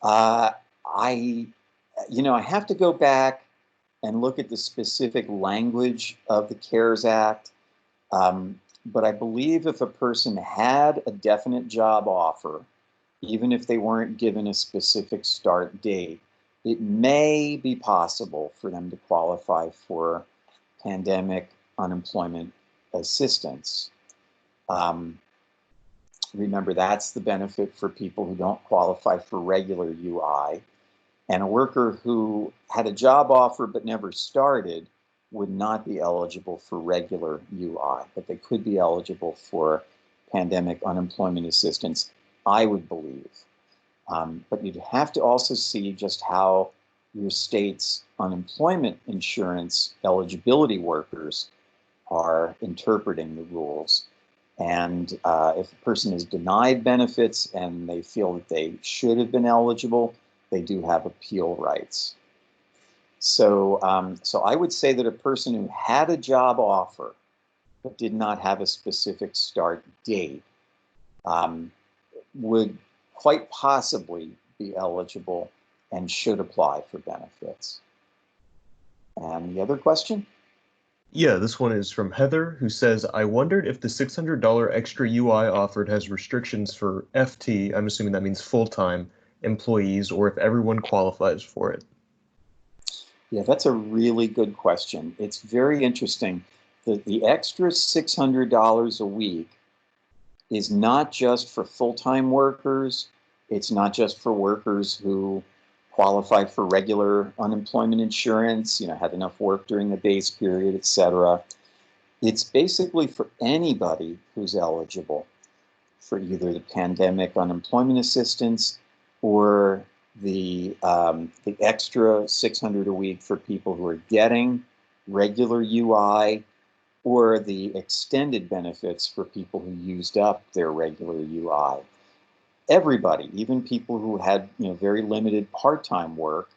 I have to go back and look at the specific language of the CARES Act. But I believe if a person had a definite job offer, even if they weren't given a specific start date, it may be possible for them to qualify for pandemic unemployment assistance. Remember, that's the benefit for people who don't qualify for regular UI. And a worker who had a job offer but never started would not be eligible for regular UI, but they could be eligible for pandemic unemployment assistance, I would believe. But you'd have to also see just how your state's unemployment insurance eligibility workers are interpreting the rules. And if a person is denied benefits and they feel that they should have been eligible, they do have appeal rights. So I would say that a person who had a job offer but did not have a specific start date would quite possibly be eligible and should apply for benefits. And the other question? Yeah, this one is from Heather, who says, I wondered if the $600 extra UI offered has restrictions for FT, I'm assuming that means full-time, employees, or if everyone qualifies for it. Yeah, that's a really good question. It's very interesting that the extra $600 a week is not just for full-time workers. It's not just for workers who qualify for regular unemployment insurance, had enough work during the base period, et cetera. It's basically for anybody who's eligible for either the pandemic unemployment assistance or the extra $600 a week for people who are getting regular UI, or the extended benefits for people who used up their regular UI. Everybody, even people who had very limited part-time work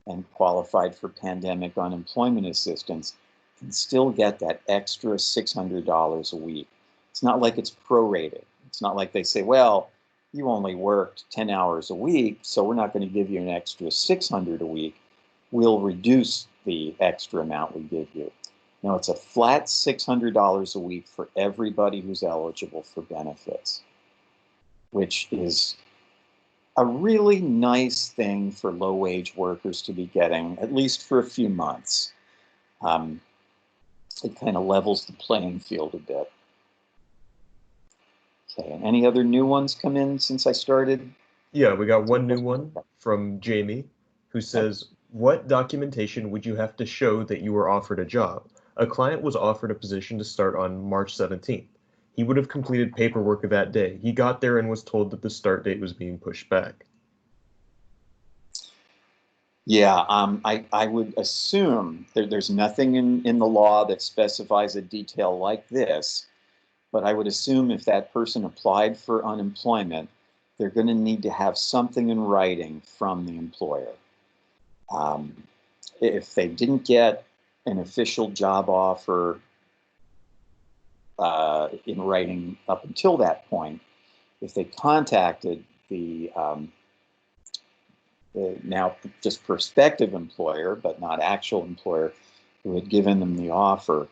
and qualified for pandemic unemployment assistance, can still get that extra $600 a week. It's not like it's prorated. It's not like they say, well, you only worked 10 hours a week, so we're not going to give you an extra $600 a week. We'll reduce the extra amount we give you. No, it's a flat $600 a week for everybody who's eligible for benefits, which is a really nice thing for low-wage workers to be getting, at least for a few months. It kind of levels the playing field a bit. Okay, and any other new ones come in since I started? Yeah, we got one new one from Jamie, who says, what documentation would you have to show that you were offered a job? A client was offered a position to start on March 17th. He would have completed paperwork that day. He got there and was told that the start date was being pushed back. Yeah, I would assume there's nothing in the law that specifies a detail like this, but I would assume if that person applied for unemployment, they're going to need to have something in writing from the employer. If they didn't get an official job offer in writing up until that point, if they contacted the now just prospective employer, but not actual employer, who had given them the offer,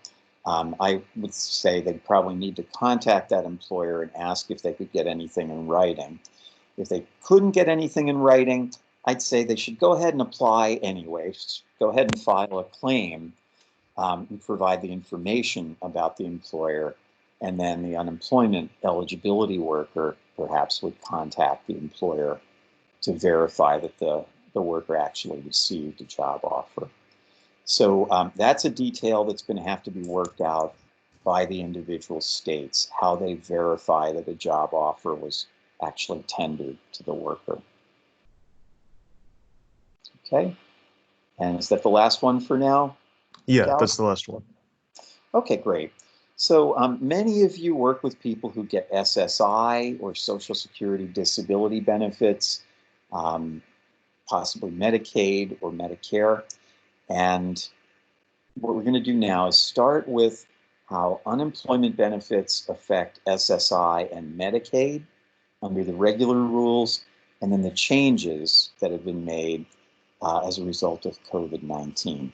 I would say they probably need to contact that employer and ask if they could get anything in writing. If they couldn't get anything in writing, I'd say they should go ahead and apply anyway. Go ahead and file a claim and provide the information about the employer, and then the unemployment eligibility worker perhaps would contact the employer to verify that the worker actually received a job offer. So that's a detail that's going to have to be worked out by the individual states, how they verify that a job offer was actually tendered to the worker. Okay, and is that the last one for now? Yeah, Cal? that's the last one. Okay, great. So many of you work with people who get SSI or Social Security disability benefits, possibly Medicaid or Medicare. And what we're going to do now is start with how unemployment benefits affect SSI and Medicaid under the regular rules, and then the changes that have been made as a result of COVID-19.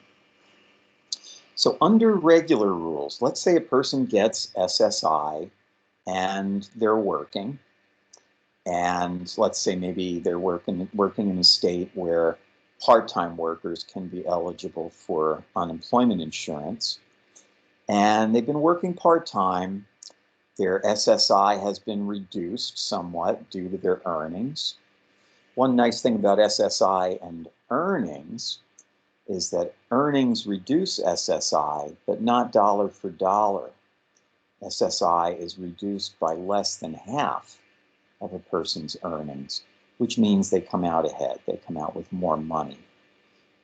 So under regular rules, let's say a person gets SSI and they're working, and let's say maybe they're working in a state where part-time workers can be eligible for unemployment insurance, and they've been working part-time. Their SSI has been reduced somewhat due to their earnings. One nice thing about SSI and earnings is that earnings reduce SSI, but not dollar for dollar. SSI is reduced by less than half of a person's earnings, which means they come out ahead. They come out with more money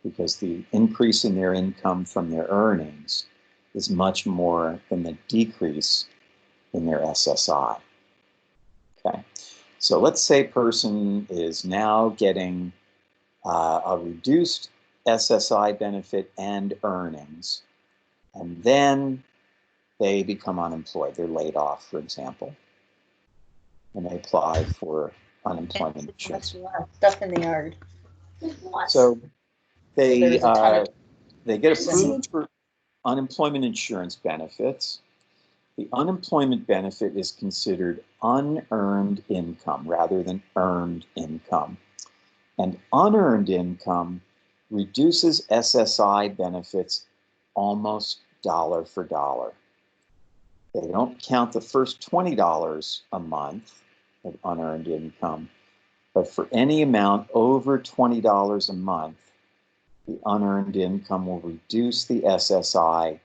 because the increase in their income from their earnings is much more than the decrease in their SSI. Okay, so let's say a person is now getting a reduced SSI benefit and earnings, and then they become unemployed. They're laid off, for example, and they apply for unemployment insurance. Stuff in the yard. So they There's a ton they get approved for unemployment insurance benefits. The unemployment benefit is considered unearned income rather than earned income. And unearned income reduces SSI benefits almost dollar for dollar. They don't count the first $20 a month of unearned income, but for any amount over $20 a month, the unearned income will reduce the SSI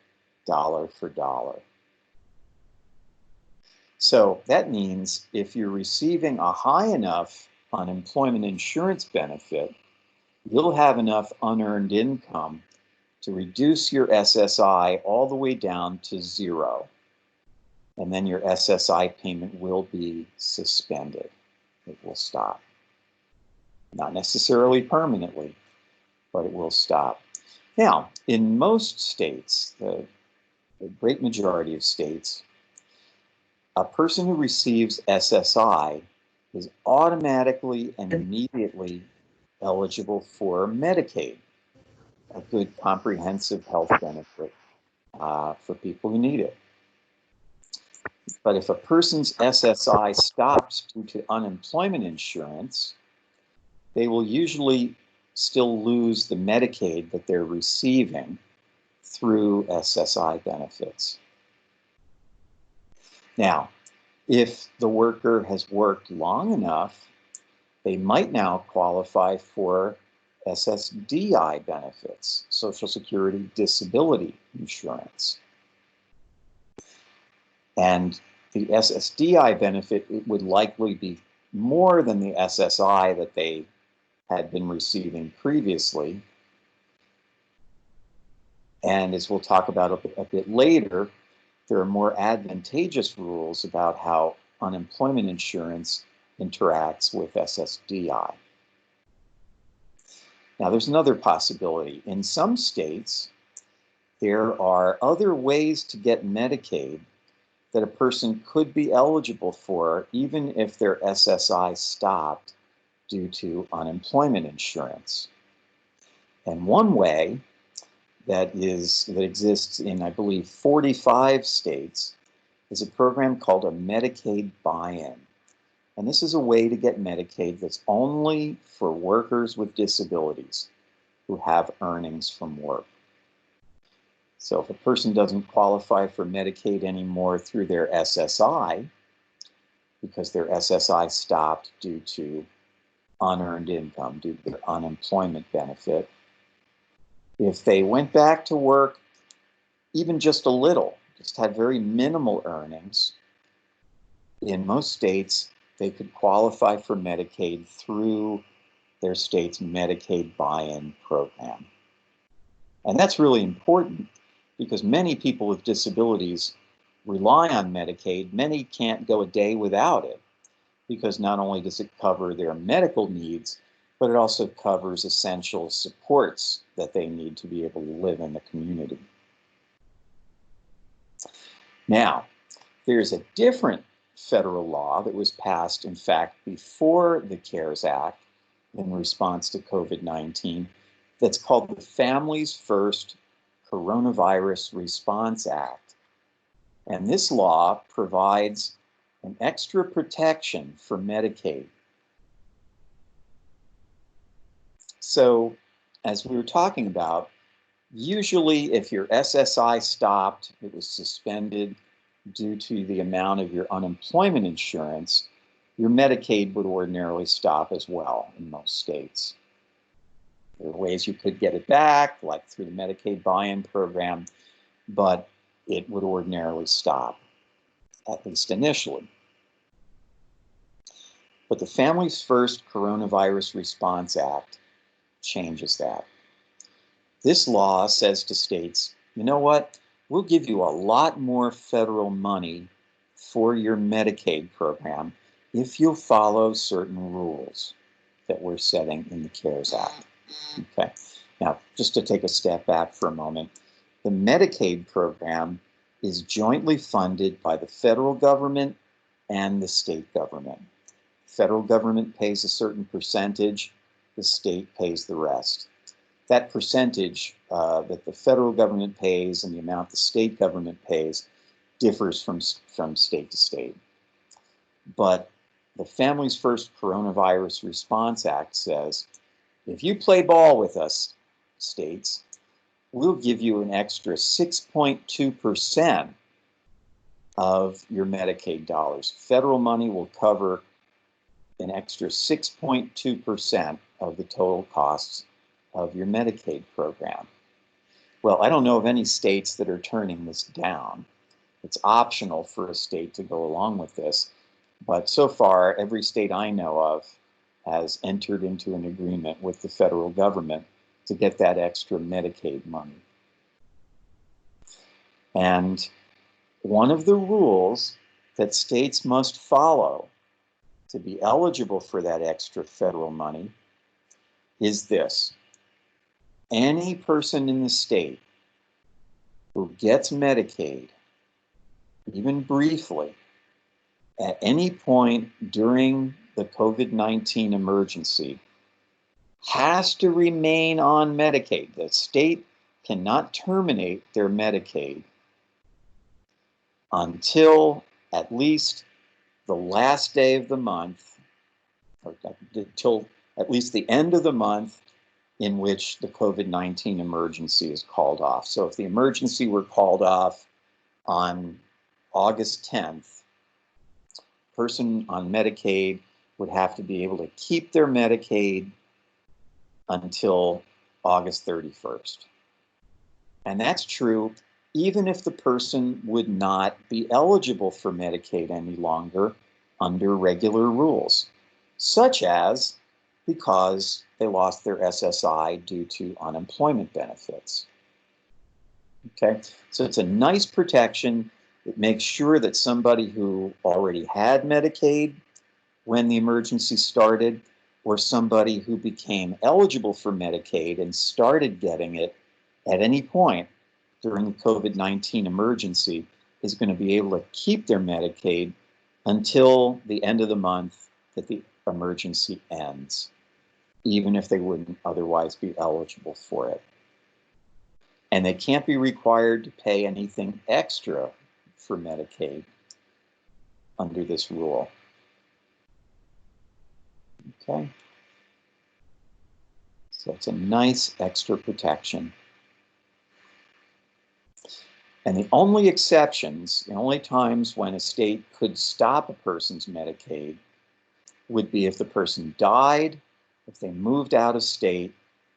dollar for dollar. So that means if you're receiving a high enough unemployment insurance benefit, you'll have enough unearned income to reduce your SSI all the way down to zero. And then your SSI payment will be suspended. It will stop. Not necessarily permanently, but it will stop. Now, in most states, the great majority of states, a person who receives SSI is automatically and immediately eligible for Medicaid, a good comprehensive health benefit for people who need it. But if a person's SSI stops due to unemployment insurance, they will usually still lose the Medicaid that they're receiving through SSI benefits. Now, if the worker has worked long enough, they might now qualify for SSDI benefits, Social Security Disability Insurance. And the SSDI benefit, it would likely be more than the SSI that they had been receiving previously. And as we'll talk about a bit later, there are more advantageous rules about how unemployment insurance interacts with SSDI. Now, there's another possibility. In some states, there are other ways to get Medicaid that a person could be eligible for even if their SSI stopped due to unemployment insurance. And one way that exists in, I believe, 45 states is a program called a Medicaid buy-in. And this is a way to get Medicaid that's only for workers with disabilities who have earnings from work. So if a person doesn't qualify for Medicaid anymore through their SSI, because their SSI stopped due to unearned income, due to their unemployment benefit, if they went back to work even just a little, just had very minimal earnings, in most states, they could qualify for Medicaid through their state's Medicaid buy-in program. And that's really important because many people with disabilities rely on Medicaid. Many can't go a day without it because not only does it cover their medical needs, but it also covers essential supports that they need to be able to live in the community. Now, there's a different federal law that was passed, in fact, before the CARES Act in response to COVID-19 that's called the Families First Coronavirus Response Act. And this law provides an extra protection for Medicaid. So, as we were talking about, usually if your SSI stopped, it was suspended due to the amount of your unemployment insurance, your Medicaid would ordinarily stop as well in most states. There are ways you could get it back, like through the Medicaid buy-in program, but it would ordinarily stop, at least initially. But the Families First Coronavirus Response Act changes that. This law says to states, you know what? We'll give you a lot more federal money for your Medicaid program if you'll follow certain rules that we're setting in the CARES Act. Okay. Now, just to take a step back for a moment, the Medicaid program is jointly funded by the federal government and the state government. The federal government pays a certain percentage, the state pays the rest. That percentage that the federal government pays and the amount the state government pays differs from state to state. But the Families First Coronavirus Response Act says, if you play ball with us, states, we'll give you an extra 6.2% of your Medicaid dollars. Federal money will cover an extra 6.2% of the total costs of your Medicaid program. Well, I don't know of any states that are turning this down. It's optional for a state to go along with this, but so far, every state I know of has entered into an agreement with the federal government to get that extra Medicaid money. And one of the rules that states must follow to be eligible for that extra federal money is this. Any person in the state who gets Medicaid, even briefly, at any point during the COVID-19 emergency, has to remain on Medicaid. The state cannot terminate their Medicaid until at least the last day of the month, or until at least the end of the month in which the COVID-19 emergency is called off. So if the emergency were called off on August 10th, a person on Medicaid would have to be able to keep their Medicaid until August 31st. And that's true even if the person would not be eligible for Medicaid any longer under regular rules, such as because they lost their SSI due to unemployment benefits. Okay, so it's a nice protection. It makes sure that somebody who already had Medicaid when the emergency started, or somebody who became eligible for Medicaid and started getting it at any point during the COVID-19 emergency, is going to be able to keep their Medicaid until the end of the month that the emergency ends, even if they wouldn't otherwise be eligible for it. And they can't be required to pay anything extra for Medicaid under this rule. Okay? So it's a nice extra protection. And the only exceptions, the only times when a state could stop a person's Medicaid would be if the person died, if they moved out of state,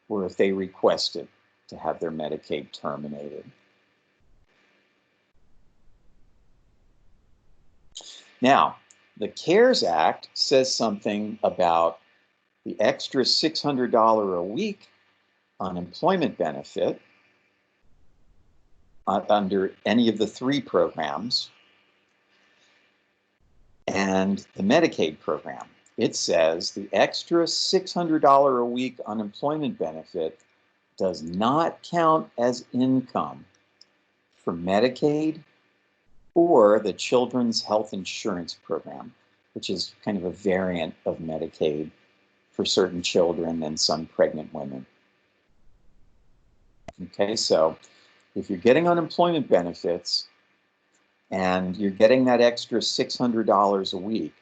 or if they requested to have their Medicaid terminated. Now, the CARES Act says something about the extra $600 a week unemployment benefit under any of the three programs and the Medicaid program. It says the extra $600 a week unemployment benefit does not count as income for Medicaid or the Children's Health Insurance Program, which is kind of a variant of Medicaid for certain children and some pregnant women. Okay, so if you're getting unemployment benefits and you're getting that extra $600 a week,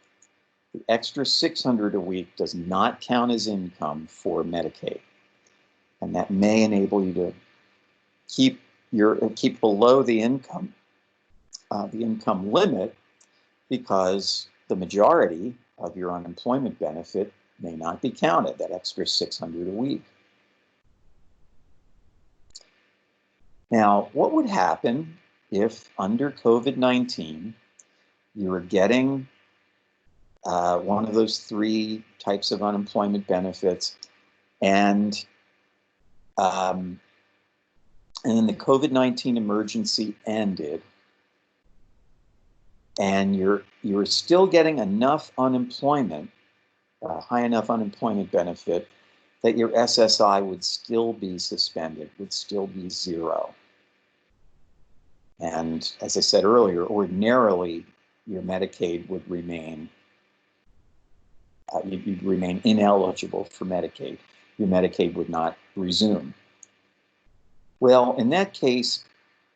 the extra $600 a week does not count as income for Medicaid. And that may enable you to keep below the income limit, because the majority of your unemployment benefit may not be counted, that extra $600 a week. Now, what would happen if under COVID-19 you were getting one of those three types of unemployment benefits, and then the COVID-19 emergency ended, and you're still getting enough unemployment, high enough unemployment benefit, that your SSI would still be suspended, would still be zero. And as I said earlier, ordinarily your Medicaid would remain, you'd remain ineligible for Medicaid. Your Medicaid would not resume. Well, in that case,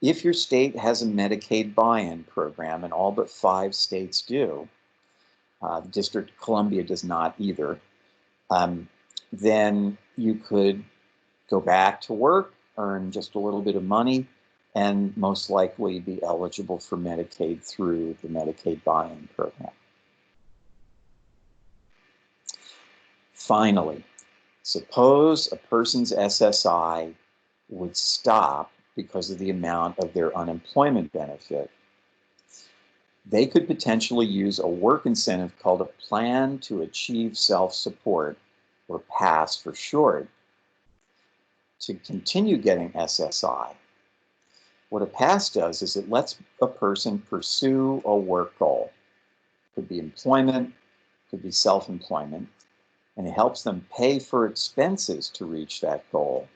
if your state has a Medicaid buy-in program, and all but 5 states do, the District of Columbia does not either, then you could go back to work, earn just a little bit of money, and most likely be eligible for Medicaid through the Medicaid buy-in program. Finally, suppose a person's SSI would stop because of the amount of their unemployment benefit. They could potentially use a work incentive called a Plan to Achieve Self-Support, or PASS for short, to continue getting SSI. What a PASS does is it lets a person pursue a work goal. Could be employment, could be self-employment, and it helps them pay for expenses to reach that goal.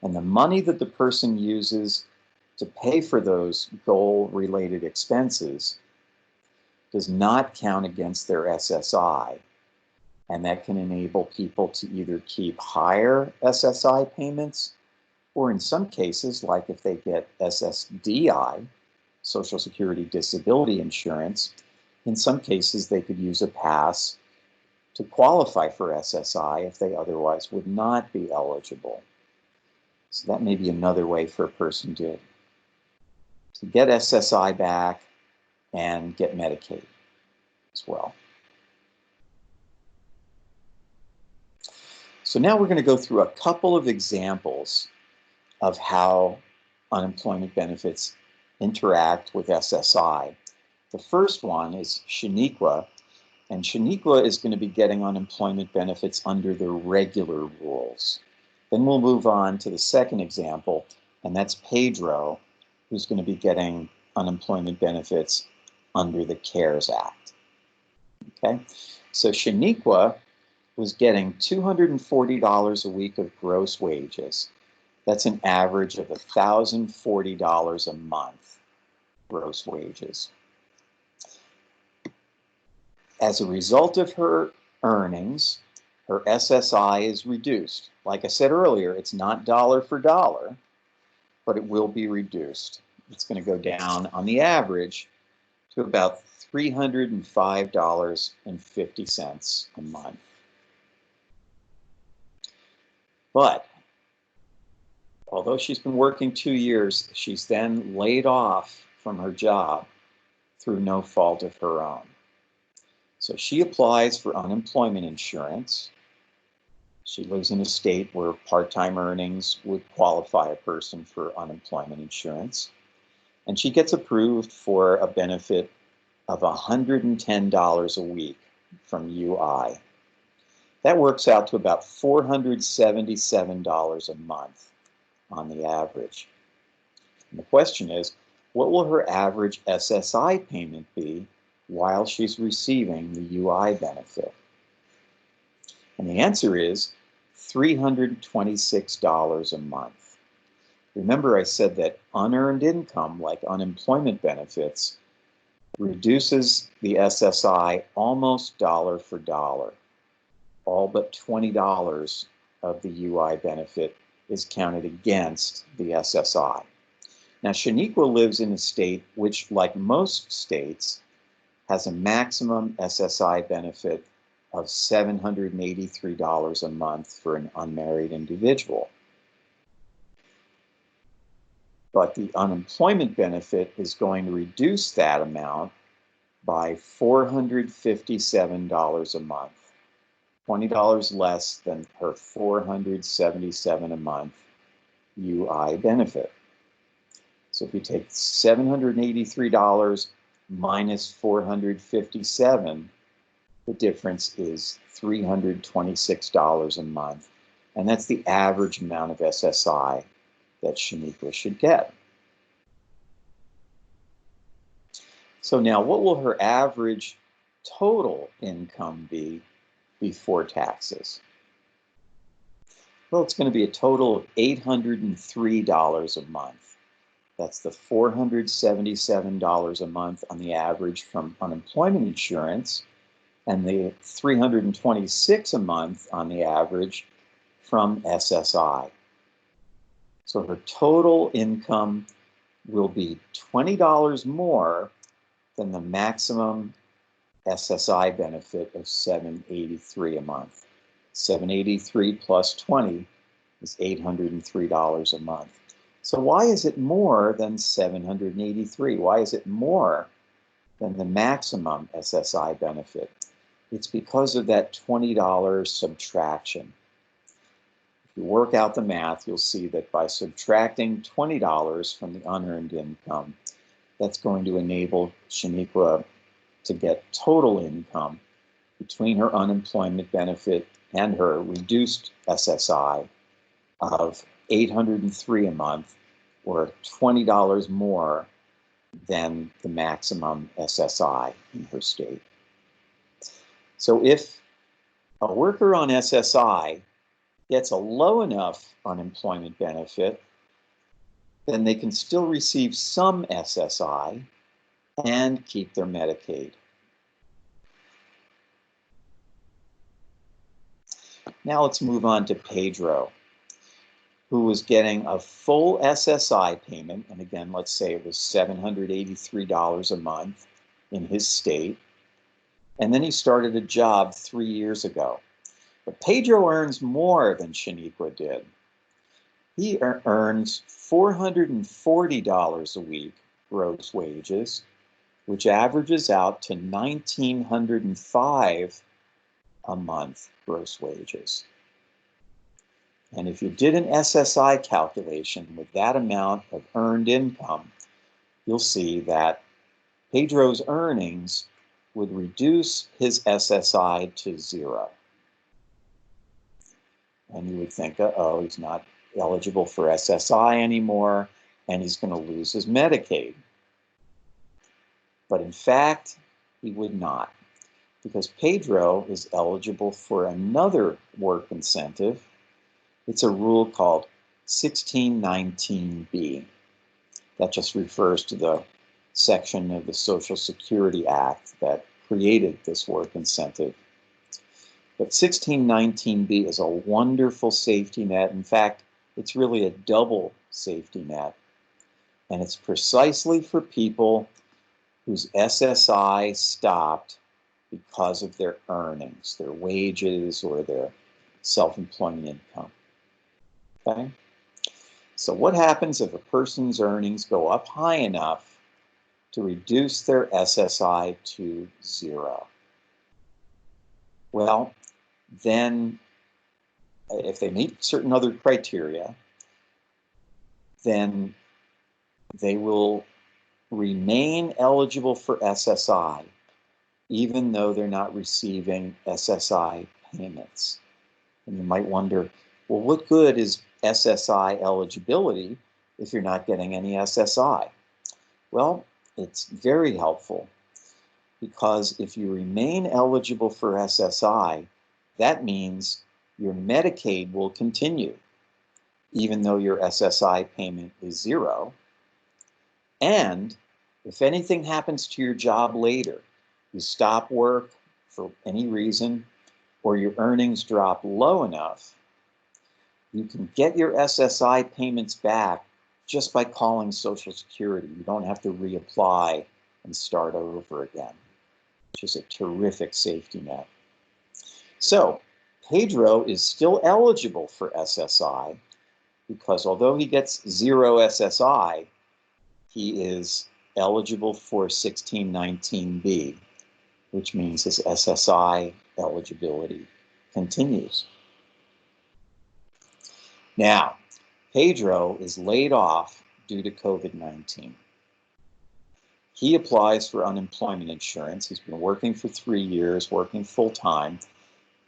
And the money that the person uses to pay for those goal-related expenses does not count against their SSI. And that can enable people to either keep higher SSI payments, or in some cases, like if they get SSDI, Social Security Disability Insurance, in some cases they could use a PASS to qualify for SSI if they otherwise would not be eligible. So that may be another way for a person to get SSI back and get Medicaid as well. So now we're going to go through a couple of examples of how unemployment benefits interact with SSI. The first one is Shaniqua, and Shaniqua is going to be getting unemployment benefits under the regular rules. Then we'll move on to the second example, and that's Pedro, who's going to be getting unemployment benefits under the CARES Act. Okay, so Shaniqua was getting $240 a week of gross wages. That's an average of $1,040 a month. gross wages. As a result of her earnings, her SSI is reduced. Like I said earlier, it's not dollar for dollar, but it will be reduced. It's going to go down on the average to about $305.50 a month. But although she's been working 2 years, she's then laid off from her job through no fault of her own. So she applies for unemployment insurance. She lives in a state where part-time earnings would qualify a person for unemployment insurance. And she gets approved for a benefit of $110 a week from UI. That works out to about $477 a month on the average. And the question is, what will her average SSI payment be while she's receiving the UI benefit? And the answer is $326 a month. Remember, I said that unearned income, like unemployment benefits, reduces the SSI almost dollar for dollar. All but $20 of the UI benefit is counted against the SSI. Now, Shaniqua lives in a state which, like most states, has a maximum SSI benefit of $783 a month for an unmarried individual. But the unemployment benefit is going to reduce that amount by $457 a month. $20 less than her $477 a month UI benefit. So if you take $783 minus $457, the difference is $326 a month. And that's the average amount of SSI that Shaniqua should get. So now, what will her average total income be before taxes? Well, it's going to be a total of $803 a month. That's the $477 a month on the average from unemployment insurance, and the $326 a month on the average from SSI. So her total income will be $20 more than the maximum SSI benefit of $783 a month. $783 plus 20 is $803 a month. So why is it more than $783? Why is it more than the maximum SSI benefit? It's because of that $20 subtraction. If you work out the math, you'll see that by subtracting $20 from the unearned income, that's going to enable Shaniqua to get total income between her unemployment benefit and her reduced SSI of $803 a month, or $20 more than the maximum SSI in her state. So if a worker on SSI gets a low enough unemployment benefit, then they can still receive some SSI and keep their Medicaid. Now let's move on to Pedro, who was getting a full SSI payment, and again, let's say it was $783 a month in his state, and then he started a job 3 years ago. But Pedro earns more than Shaniqua did. He earns $440 a week gross wages, which averages out to $1,905 a month gross wages. And if you did an SSI calculation with that amount of earned income, you'll see that Pedro's earnings would reduce his SSI to 0. And you would think, oh, he's not eligible for SSI anymore, and he's going to lose his Medicaid. But in fact, he would not, because Pedro is eligible for another work incentive. It's a rule called 1619B. That just refers to the section of the Social Security Act that created this work incentive. But 1619B is a wonderful safety net. In fact, it's really a double safety net. And it's precisely for people whose SSI stopped because of their earnings, their wages, or their self-employment income. Okay? So what happens if a person's earnings go up high enough to reduce their SSI to 0? Well, then if they meet certain other criteria, then they will remain eligible for SSI, even though they're not receiving SSI payments. And you might wonder, well, what good is SSI eligibility if you're not getting any SSI? Well, it's very helpful, because if you remain eligible for SSI, that means your Medicaid will continue, even though your SSI payment is 0. And if anything happens to your job later, you stop work for any reason, or your earnings drop low enough, you can get your SSI payments back just by calling Social Security. You don't have to reapply and start over again, which is a terrific safety net. So Pedro is still eligible for SSI, because although he gets 0 SSI, he is eligible for 1619B, which means his SSI eligibility continues. Now, Pedro is laid off due to COVID-19. He applies for unemployment insurance. He's been working for 3 years, working full-time.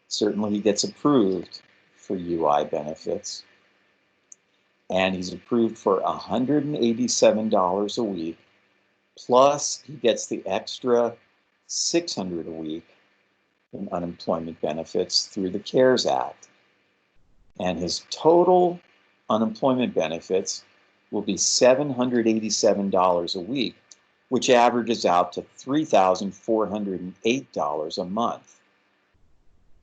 Certainly he gets approved for UI benefits. And he's approved for $187 a week, plus he gets the extra $600 a week in unemployment benefits through the CARES Act. And his total unemployment benefits will be $787 a week, which averages out to $3,408 a month.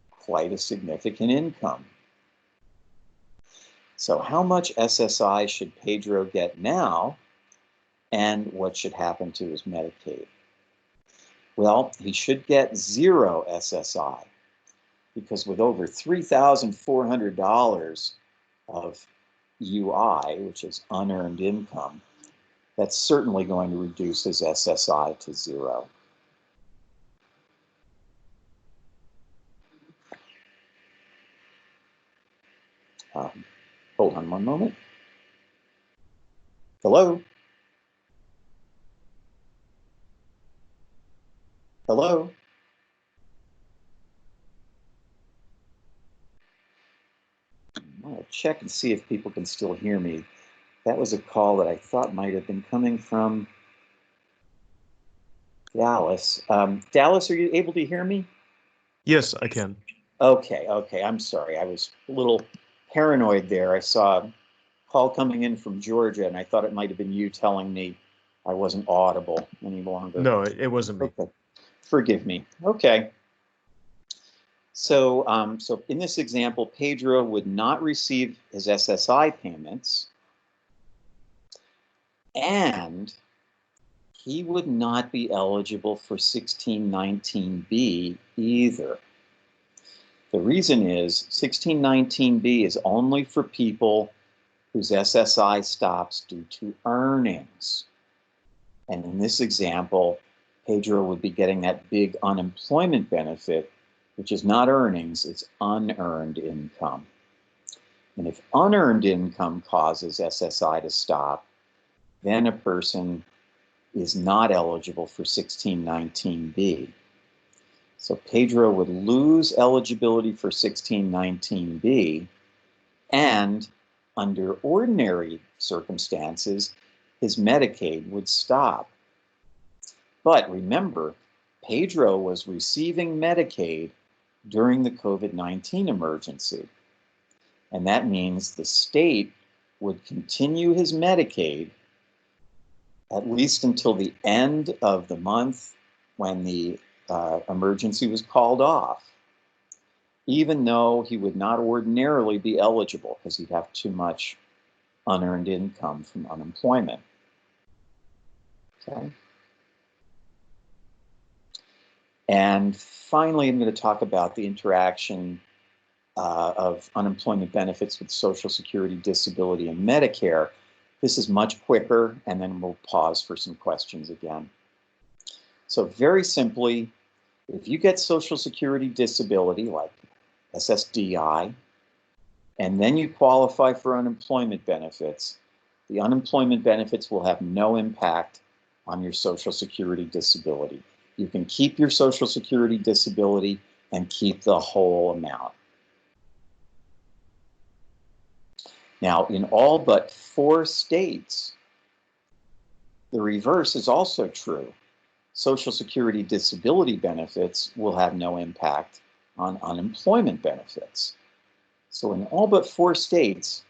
Quite a significant income. So how much SSI should Pedro get now, and what should happen to his Medicaid? Well, he should get 0 SSI, because with over $3,400 of UI, which is unearned income, that's certainly going to reduce his SSI to 0. Hold on one moment. Hello? Hello? I'll check and see if people can still hear me. That was a call that I thought might have been coming from Dallas. Dallas, are you able to hear me? Yes, I can. Okay, I'm sorry. I was a little paranoid there. I saw a call coming in from Georgia, and I thought it might have been you telling me I wasn't audible any longer. No, it wasn't me. Okay, forgive me. Okay. So, so in this example, Pedro would not receive his SSI payments, and he would not be eligible for 1619B either. The reason is 1619B is only for people whose SSI stops due to earnings. And in this example, Pedro would be getting that big unemployment benefit, which is not earnings, it's unearned income. And if unearned income causes SSI to stop, then a person is not eligible for 1619B. So Pedro would lose eligibility for 1619B, and under ordinary circumstances, his Medicaid would stop. But remember, Pedro was receiving Medicaid during the COVID-19 emergency. And that means the state would continue his Medicaid at least until the end of the month when the emergency was called off, even though he would not ordinarily be eligible because he'd have too much unearned income from unemployment. Okay. And finally, I'm going to talk about the interaction of unemployment benefits with Social Security, disability, and Medicare. This is much quicker, and then we'll pause for some questions again. So very simply, if you get Social Security disability, like SSDI, and then you qualify for unemployment benefits, the unemployment benefits will have no impact on your Social Security disability. You can keep your Social Security disability and keep the whole amount. Now, in all but 4 states, the reverse is also true. Social Security disability benefits will have no impact on unemployment benefits. So in all but 4 states,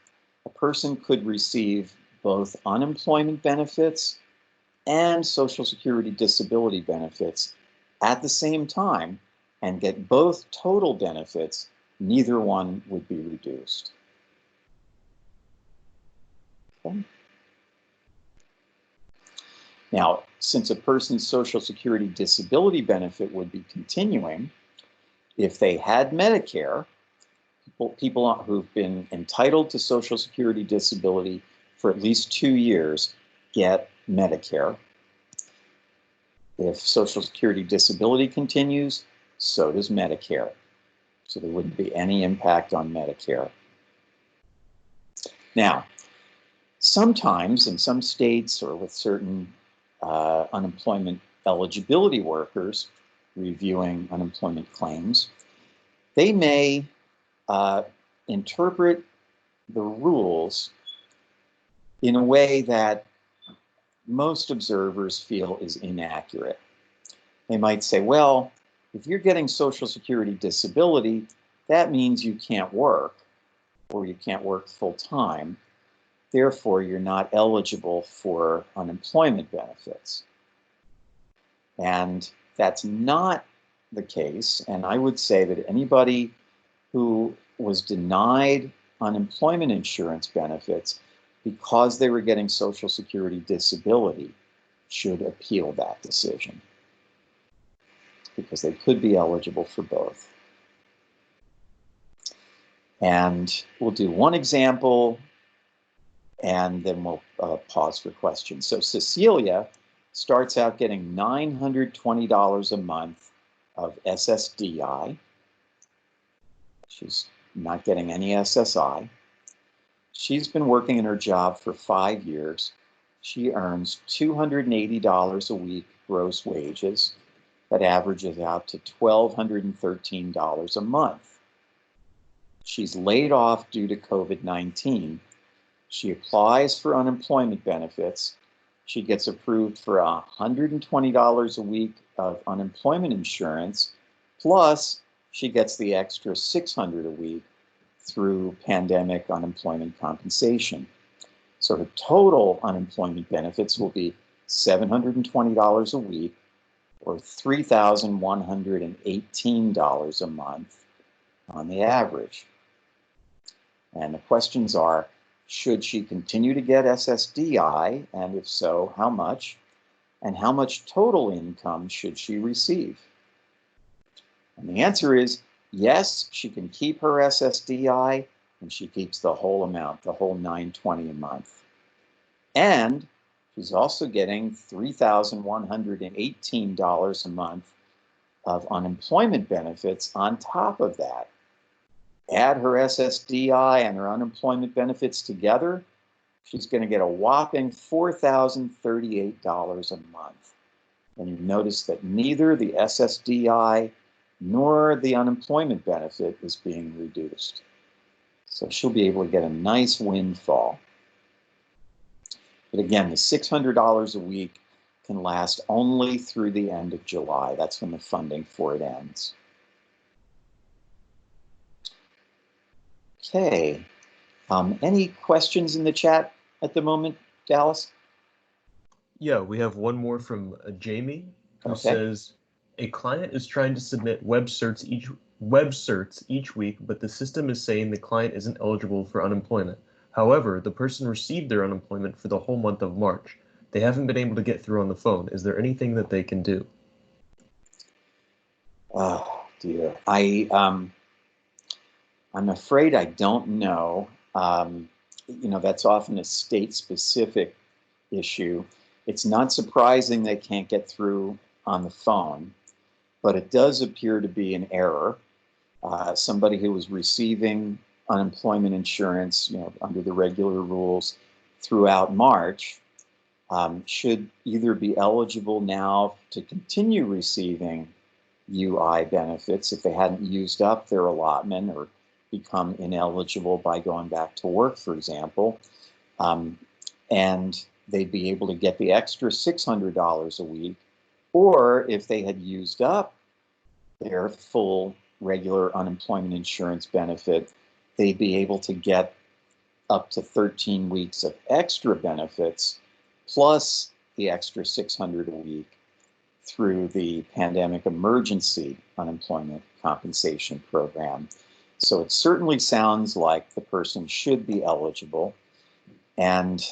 a person could receive both unemployment benefits and Social Security disability benefits at the same time and get both total benefits. Neither one would be reduced. Okay. Now, since a person's Social Security disability benefit would be continuing, if they had Medicare, people who've been entitled to Social Security disability for at least 2 years get Medicare. If Social Security disability continues, so does Medicare. So there wouldn't be any impact on Medicare. Now, sometimes in some states or with certain unemployment eligibility workers reviewing unemployment claims, they may interpret the rules in a way that most observers feel is inaccurate. They might say, well, if you're getting Social Security disability, that means you can't work or you can't work full time. Therefore, you're not eligible for unemployment benefits. And that's not the case. And I would say that anybody who was denied unemployment insurance benefits because they were getting Social Security disability should appeal that decision, because they could be eligible for both. And we'll do one example, and then we'll pause for questions. So Cecilia starts out getting $920 a month of SSDI. She's not getting any SSI. She's been working in her job for 5 years. She earns $280 a week gross wages. That averages out to $1,213 a month. She's laid off due to COVID-19. She applies for unemployment benefits. She gets approved for $120 a week of unemployment insurance, plus she gets the extra $600 a week through pandemic unemployment compensation. So her total unemployment benefits will be $720 a week, or $3,118 a month on the average. And the questions are, should she continue to get SSDI? And if so, how much? And how much total income should she receive? And the answer is yes, she can keep her SSDI, and she keeps the whole amount, the whole $920 a month. And she's also getting $3,118 a month of unemployment benefits on top of that. Add her SSDI and her unemployment benefits together, she's going to get a whopping $4,038 a month. And you notice that neither the SSDI nor the unemployment benefit is being reduced. So she'll be able to get a nice windfall. But again, the $600 a week can last only through the end of July. That's when the funding for it ends. Okay. Any questions in the chat at the moment, Dallas? Yeah, we have one more from Jamie, who Okay. says a client is trying to submit web certs each week, but the system is saying the client isn't eligible for unemployment. However, the person received their unemployment for the whole month of March. They haven't been able to get through on the phone. Is there anything that they can do? Oh dear. I'm afraid I don't know. That's often a state-specific issue. It's not surprising they can't get through on the phone, but it does appear to be an error. Somebody who was receiving unemployment insurance, under the regular rules throughout March, should either be eligible now to continue receiving UI benefits if they hadn't used up their allotment or become ineligible by going back to work, for example, um, and they'd be able to get the extra $600 a week, or if they had used up their full regular unemployment insurance benefit, they'd be able to get up to 13 weeks of extra benefits plus the extra 600 a week through the pandemic emergency unemployment compensation program. So it certainly sounds like the person should be eligible. And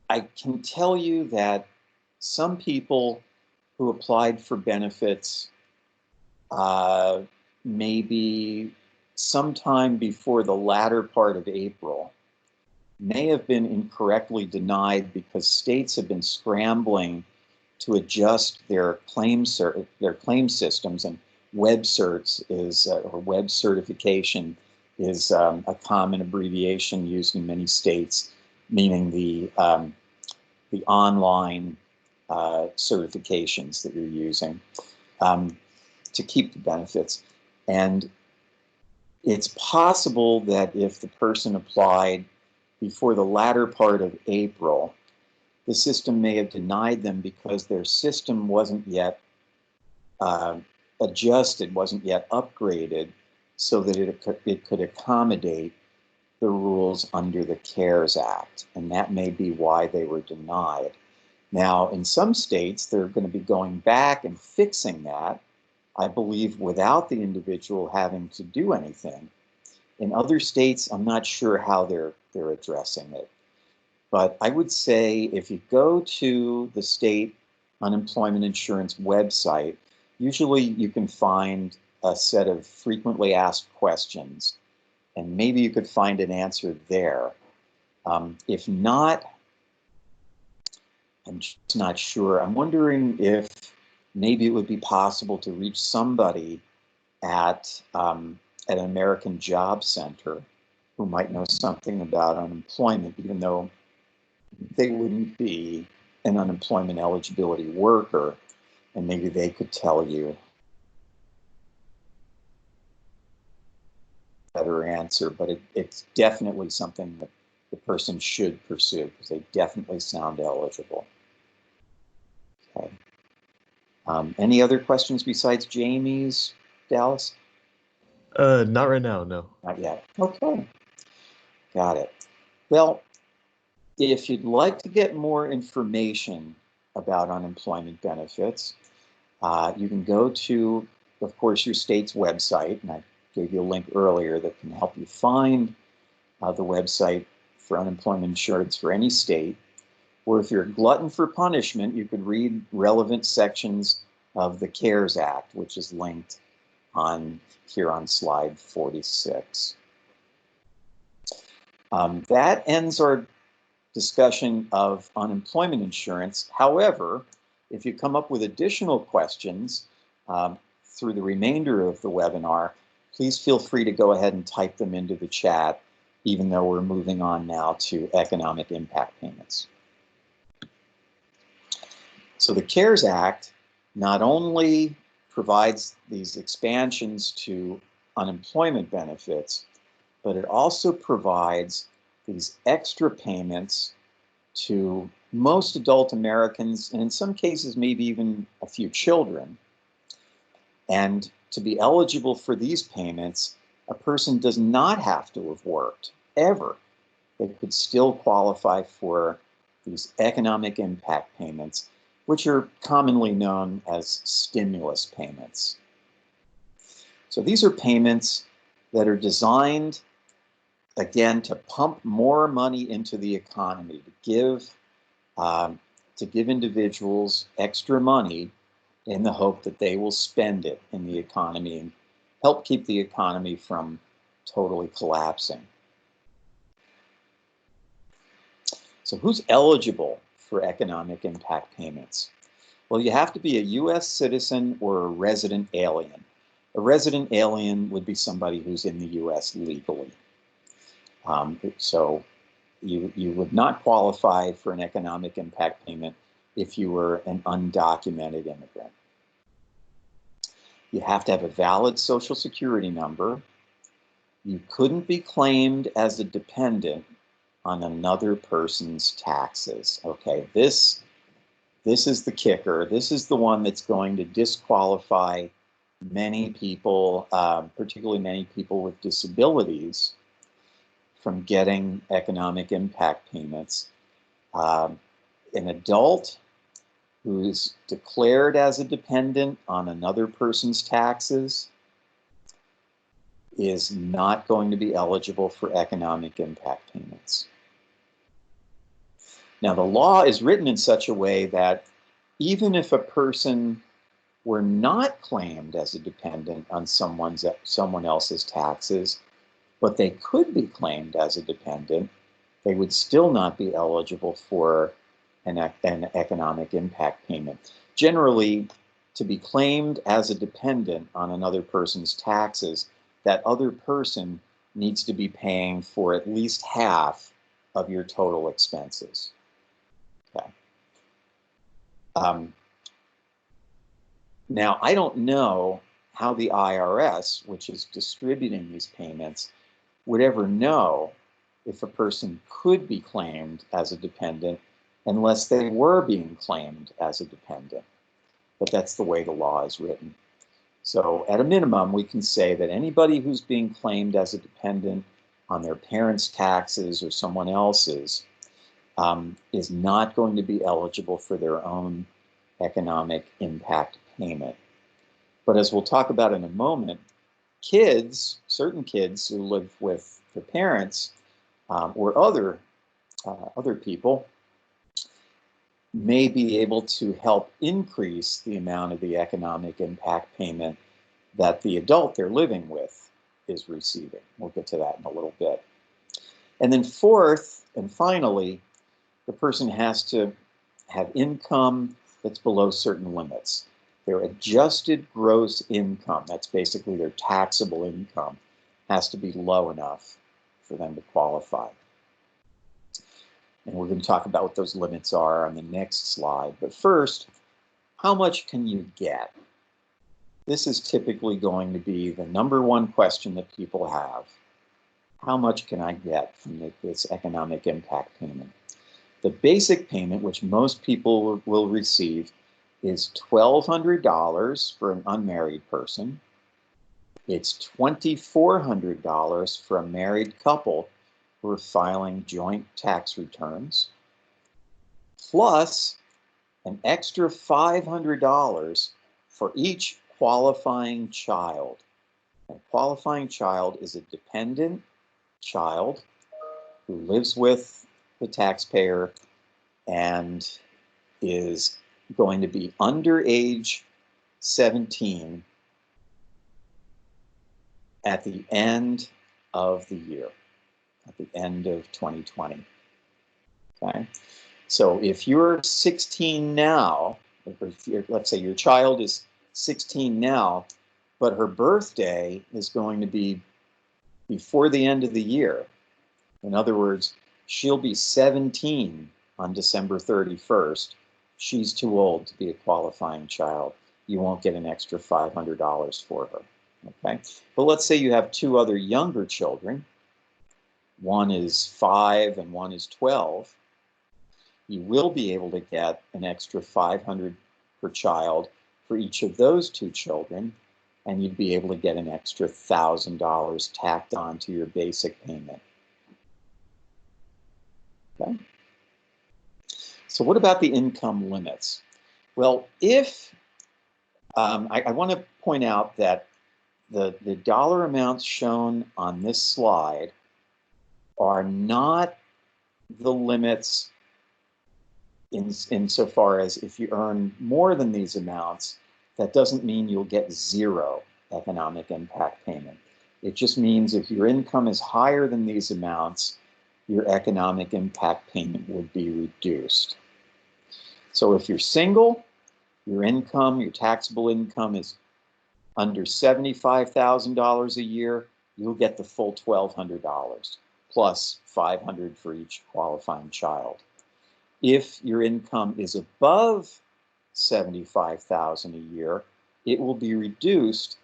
I can tell you that some people who applied for benefits uh, maybe sometime before the latter part of April may have been incorrectly denied because states have been scrambling to adjust their claim systems, and web certs is or web certification is a common abbreviation used in many states, meaning the online certifications that you're using um, to keep the benefits. And it's possible that if the person applied before the latter part of April, the system may have denied them because their system wasn't yet uh, adjusted, wasn't yet upgraded, so that it could accommodate the rules under the CARES Act. And that may be why they were denied. Now, in some states, they're going to be going back and fixing that, I believe, without the individual having to do anything. In other states, I'm not sure how they're addressing it. But I would say if you go to the state unemployment insurance website, usually you can find a set of frequently asked questions, and maybe you could find an answer there. If not, I'm just not sure. I'm wondering if maybe it would be possible to reach somebody at an American Job Center who might know something about unemployment, even though they wouldn't be an unemployment eligibility worker, and maybe they could tell you a better answer. But it's definitely something that the person should pursue because they definitely sound eligible. Okay. Any other questions besides Jamie's, Dallas? Not right now, no. Not yet. Okay, got it. Well, if you'd like to get more information about unemployment benefits, you can go to, of course, your state's website, and I gave you a link earlier that can help you find the website for unemployment insurance for any state. Or if you're a glutton for punishment, you could read relevant sections of the CARES Act, which is linked here on slide 46. That ends our discussion of unemployment insurance. However, if you come up with additional questions through the remainder of the webinar, please feel free to go ahead and type them into the chat, even though we're moving on now to economic impact payments. So the CARES Act not only provides these expansions to unemployment benefits, but it also provides these extra payments to most adult Americans, and in some cases, maybe even a few children. And to be eligible for these payments, a person does not have to have worked ever they could still qualify for these economic impact payments, which are commonly known as stimulus payments. So these are payments that are designed, again, to pump more money into the economy, to give individuals extra money in the hope that they will spend it in the economy and help keep the economy from totally collapsing. So who's eligible for economic impact payments? Well, you have to be a U.S. citizen or a resident alien. A resident alien would be somebody who's in the U.S. legally. So you would not qualify for an economic impact payment if you were an undocumented immigrant. You have to have a valid Social Security number. You couldn't be claimed as a dependent on another person's taxes. Okay, this is the kicker. This is the one that's going to disqualify many people, particularly many people with disabilities, from getting economic impact payments. An adult who's declared as a dependent on another person's taxes is not going to be eligible for economic impact payments. Now, the law is written in such a way that even if a person were not claimed as a dependent on someone else's taxes, but they could be claimed as a dependent, they would still not be eligible for an economic impact payment. Generally, to be claimed as a dependent on another person's taxes, that other person needs to be paying for at least half of your total expenses. Okay. Now, I don't know how the IRS, which is distributing these payments, would ever know if a person could be claimed as a dependent unless they were being claimed as a dependent. But that's the way the law is written. So at a minimum, we can say that anybody who's being claimed as a dependent on their parents' taxes or someone else's is not going to be eligible for their own economic impact payment. But as we'll talk about in a moment, certain kids who live with their parents or other people may be able to help increase the amount of the economic impact payment that the adult they're living with is receiving. We'll get to that in a little bit. And then fourth, and finally, the person has to have income that's below certain limits. Their adjusted gross income, that's basically their taxable income, has to be low enough for them to qualify. And we're going to talk about what those limits are on the next slide. But first, how much can you get? This is typically going to be the number one question that people have. How much can I get from this economic impact payment? The basic payment, which most people will receive, is $1,200 for an unmarried person. It's $2,400 for a married couple who are filing joint tax returns, plus an extra $500 for each qualifying child. A qualifying child is a dependent child who lives with the taxpayer and is going to be under age 17 at the end of the year, at the end of 2020. Okay, so if you're 16 now, let's say your child is 16 now, but her birthday is going to be before the end of the year. In other words, she'll be 17 on December 31st. She's too old to be a qualifying child. You won't get an extra $500 for her. Okay, but let's say you have two other younger children. One is 5 and one is 12. You will be able to get an extra $500 per child for each of those two children, and you'd be able to get an extra $1,000 tacked on to your basic payment. Okay. So what about the income limits? Well, if I want to point out that the dollar amounts shown on this slide are not the limits insofar as if you earn more than these amounts, that doesn't mean you'll get zero economic impact payment. It just means if your income is higher than these amounts, your economic impact payment would be reduced. So if you're single, your income, your taxable income is under $75,000 a year, you'll get the full $1,200 plus $500 for each qualifying child. If your income is above $75,000 a year, it will be reduced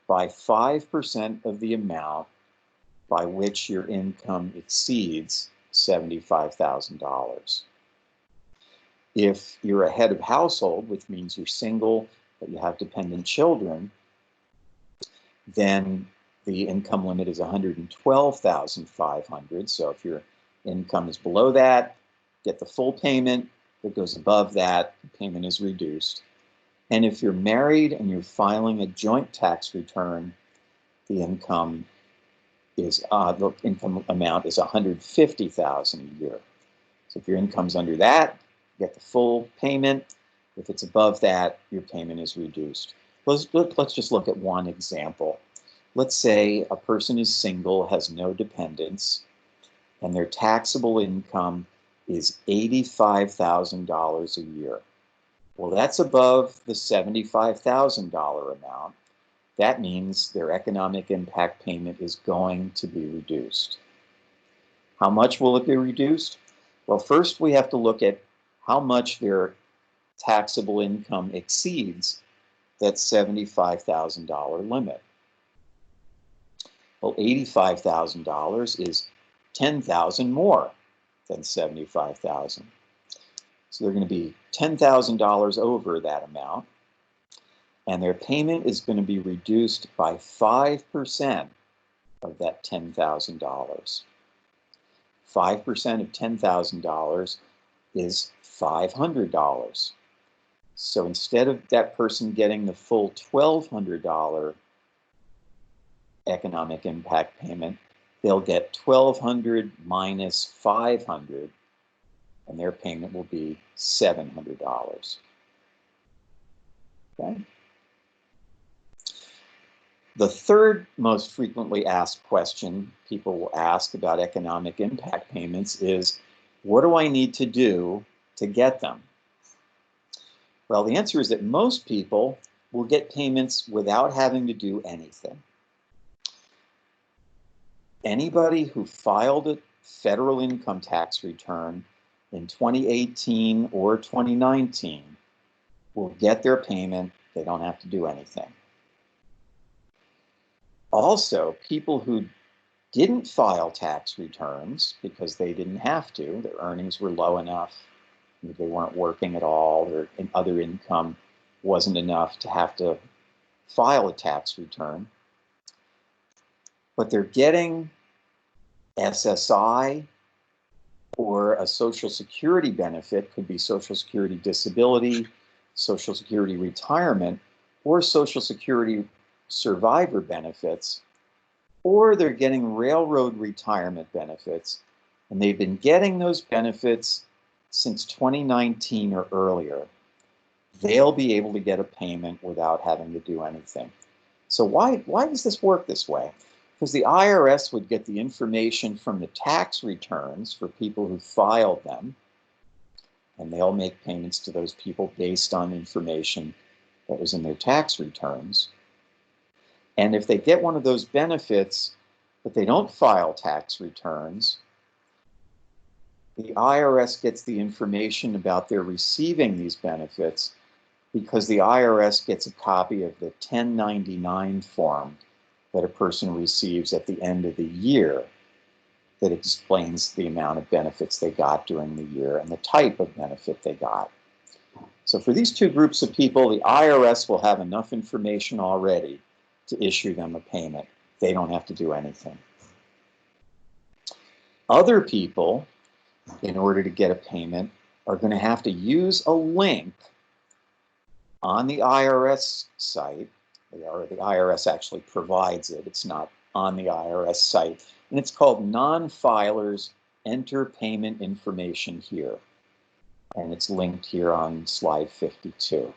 by 5% of the amount by which your income exceeds $75,000. If you're a head of household, which means you're single but you have dependent children, then the income limit is $112,500. So if your income is below that, get the full payment. If it goes above that, the payment is reduced. And if you're married and you're filing a joint tax return, the income amount is $150,000 a year. So if your income's under that, you get the full payment. If it's above that, your payment is reduced. Let's just look at one example. Let's say a person is single, has no dependents, and their taxable income is $85,000 a year. Well, that's above the $75,000 amount. That means their economic impact payment is going to be reduced. How much will it be reduced? Well, first we have to look at how much their taxable income exceeds that $75,000 limit. Well, $85,000 is $10,000 more than $75,000. So they're going to be $10,000 over that amount, and their payment is going to be reduced by 5% of that $10,000. 5% of $10,000 is $500. So instead of that person getting the full $1,200 economic impact payment, they'll get $1,200 minus $500, and their payment will be $700. Okay? The third most frequently asked question people will ask about economic impact payments is, what do I need to do to get them? Well, the answer is that most people will get payments without having to do anything. Anybody who filed a federal income tax return in 2018 or 2019 will get their payment. They don't have to do anything. Also, people who didn't file tax returns because they didn't have to, their earnings were low enough, they weren't working at all, their other income wasn't enough to have to file a tax return, but they're getting SSI or a Social Security benefit, could be Social Security disability, Social Security retirement, or Social Security survivor benefits, or they're getting railroad retirement benefits, and they've been getting those benefits since 2019 or earlier. They'll be able to get a payment without having to do anything. So why does this work this way? Because the IRS would get the information from the tax returns for people who filed them, and they'll make payments to those people based on information that was in their tax returns. And if they get one of those benefits, but they don't file tax returns, the IRS gets the information about their receiving these benefits because the IRS gets a copy of the 1099 form that a person receives at the end of the year that explains the amount of benefits they got during the year and the type of benefit they got. So for these two groups of people, the IRS will have enough information already to issue them a payment. They don't have to do anything. Other people in order to get a payment are going to have to use a link on the IRS site, or the IRS actually provides it. It's not on the IRS site. And it's called Non-Filers Enter Payment Information Here. And it's linked here on slide 52.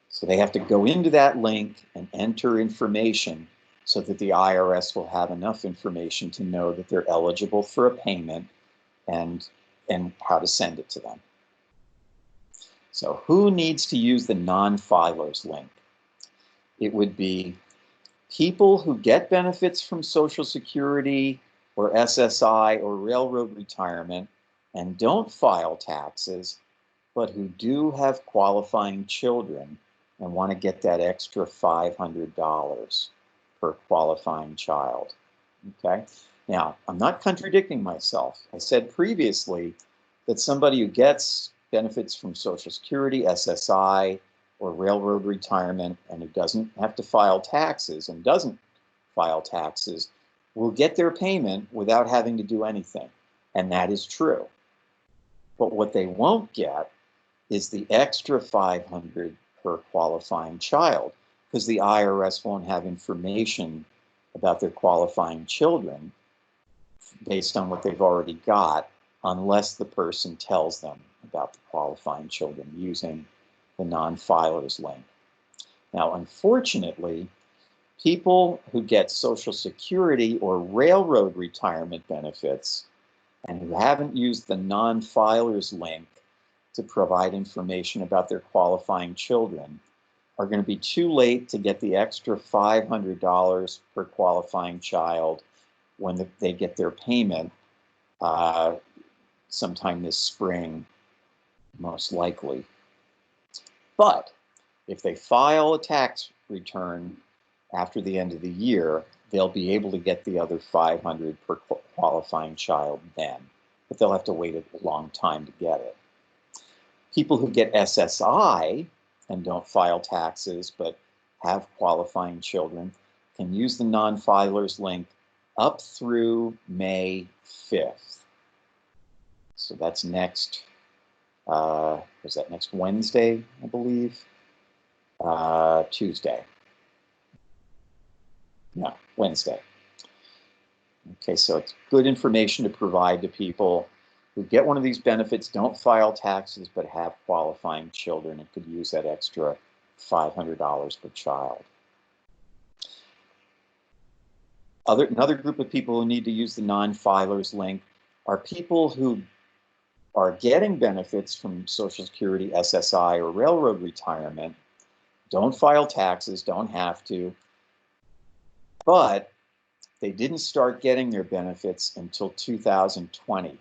So they have to go into that link and enter information so that the IRS will have enough information to know that they're eligible for a payment and how to send it to them. So who needs to use the non-filers link? It would be people who get benefits from Social Security or SSI or railroad retirement and don't file taxes, but who do have qualifying children and want to get that extra $500 per qualifying child. Okay? Now, I'm not contradicting myself. I said previously that somebody who gets benefits from Social Security, SSI, or railroad retirement, and who doesn't have to file taxes and doesn't file taxes will get their payment without having to do anything. And that is true. But what they won't get is the extra $500 per qualifying child, because the IRS won't have information about their qualifying children based on what they've already got, unless the person tells them about the qualifying children using the non-filers link. Now, unfortunately, people who get Social Security or railroad retirement benefits and who haven't used the non-filers link to provide information about their qualifying children are going to be too late to get the extra $500 per qualifying child when they get their payment sometime this spring, most likely. But if they file a tax return after the end of the year, they'll be able to get the other $500 per qualifying child then, but they'll have to wait a long time to get it. People who get SSI and don't file taxes but have qualifying children can use the non-filers link up through May 5th. So that's next, was that next Wednesday, I believe? Tuesday. No, Wednesday. Okay, so it's good information to provide to people who get one of these benefits, don't file taxes, but have qualifying children and could use that extra $500 per child. Another group of people who need to use the non-filers link are people who are getting benefits from Social Security, SSI, or railroad retirement, don't file taxes, don't have to, but they didn't start getting their benefits until 2020.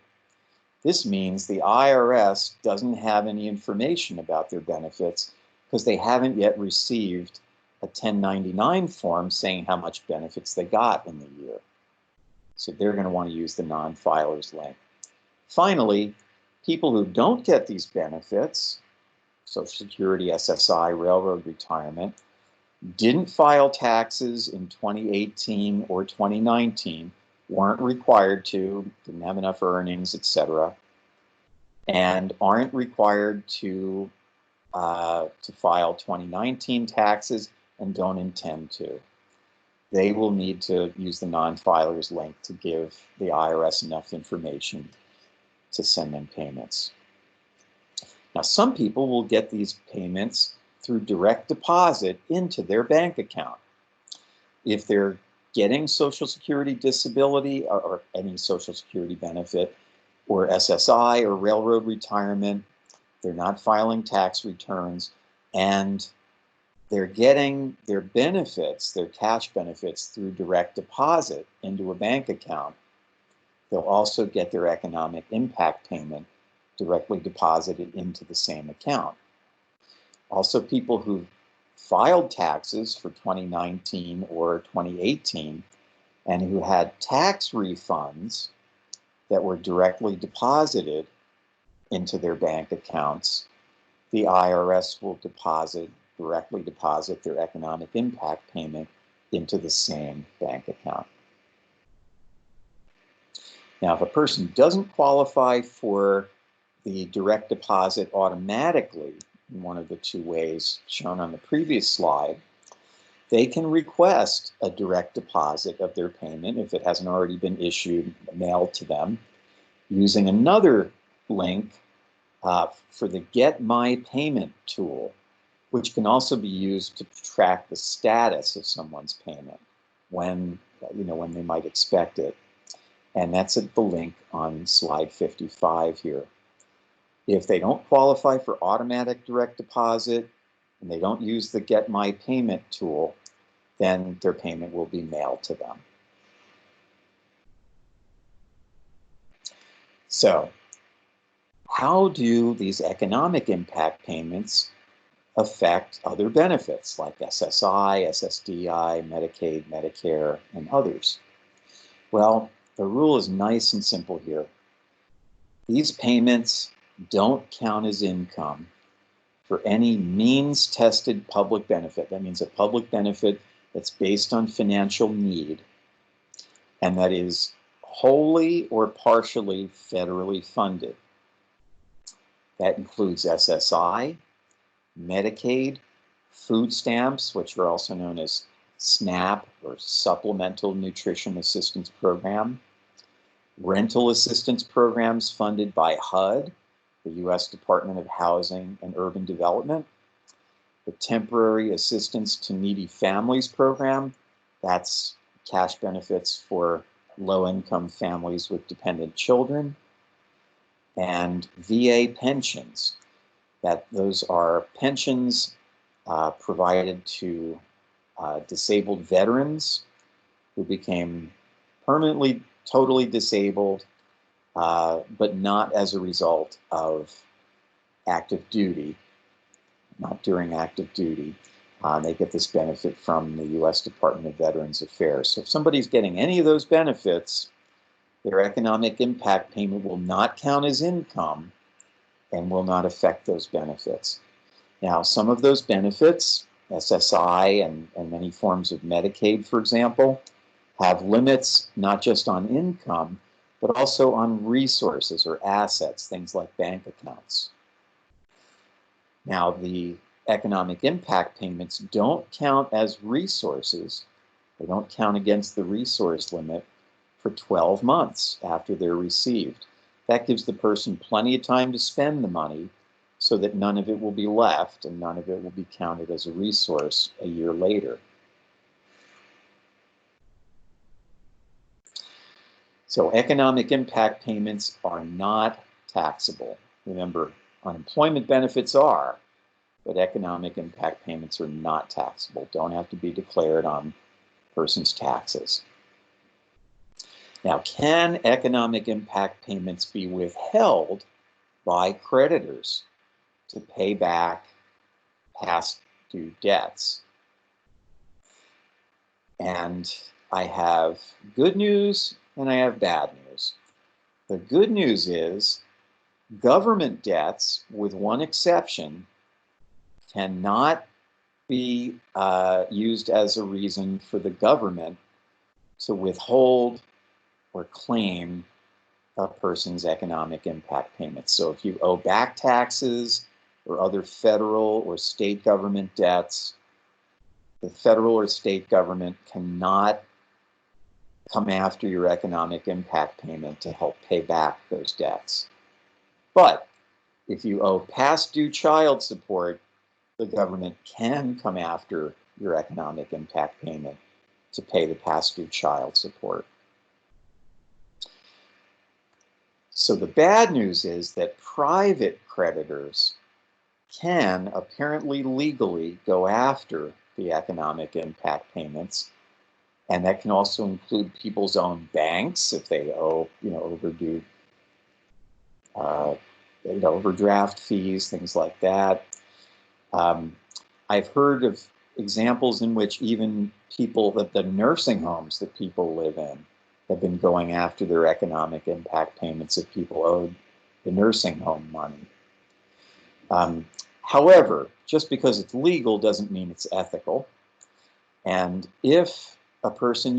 This means the IRS doesn't have any information about their benefits because they haven't yet received a 1099 form saying how much benefits they got in the year. So they're going to want to use the non-filers link. Finally, people who don't get these benefits, Social Security, SSI, railroad retirement, didn't file taxes in 2018 or 2019, weren't required to, didn't have enough earnings, etc., and aren't required to file 2019 taxes and don't intend to. They will need to use the non-filers link to give the IRS enough information to send them payments. Now, some people will get these payments through direct deposit into their bank account. If they're getting Social Security disability or any Social Security benefit, or SSI or railroad retirement, they're not filing tax returns, and they're getting their benefits, their cash benefits, through direct deposit into a bank account, they'll also get their economic impact payment directly deposited into the same account. Also, people who filed taxes for 2019 or 2018 and who had tax refunds that were directly deposited into their bank accounts, the IRS will directly deposit their economic impact payment into the same bank account. Now, if a person doesn't qualify for the direct deposit automatically in one of the two ways shown on the previous slide, they can request a direct deposit of their payment if it hasn't already been issued, mailed to them, using another link for the Get My Payment tool, which can also be used to track the status of someone's payment when they might expect it. And that's at the link on slide 55 here. If they don't qualify for automatic direct deposit and they don't use the Get My Payment tool, then their payment will be mailed to them. So, how do these economic impact payments affect other benefits like SSI, SSDI, Medicaid, Medicare, and others? Well, the rule is nice and simple here. These payments don't count as income for any means-tested public benefit. That means a public benefit that's based on financial need and that is wholly or partially federally funded. That includes SSI, Medicaid, food stamps, which are also known as SNAP or Supplemental Nutrition Assistance Program, rental assistance programs funded by HUD, the U.S. Department of Housing and Urban Development, the Temporary Assistance to Needy Families Program, that's cash benefits for low-income families with dependent children, and VA pensions, those are pensions provided to disabled veterans who became permanently, totally disabled, but not as a result of active duty, not during active duty. They get this benefit from the U.S. Department of Veterans Affairs. So if somebody's getting any of those benefits, their economic impact payment will not count as income and will not affect those benefits. Now, some of those benefits, SSI and many forms of Medicaid, for example, have limits not just on income, but also on resources or assets, things like bank accounts. Now, the economic impact payments don't count as resources. They don't count against the resource limit for 12 months after they're received. That gives the person plenty of time to spend the money so that none of it will be left and none of it will be counted as a resource a year later. So economic impact payments are not taxable. Remember, unemployment benefits are, but economic impact payments are not taxable, don't have to be declared on person's taxes. Now, can economic impact payments be withheld by creditors to pay back past due debts? And I have good news and I have bad news. The good news is government debts, with one exception, cannot be used as a reason for the government to withhold or claim a person's economic impact payments. So if you owe back taxes or other federal or state government debts, the federal or state government cannot come after your economic impact payment to help pay back those debts. But if you owe past due child support, the government can come after your economic impact payment to pay the past due child support. So the bad news is that private creditors can apparently legally go after the economic impact payments, and that can also include people's own banks if they owe, overdue, overdraft fees, things like that. I've heard of examples in which even the nursing homes that people live in have been going after their economic impact payments if people owed the nursing home money. However, just because it's legal doesn't mean it's ethical. And if a person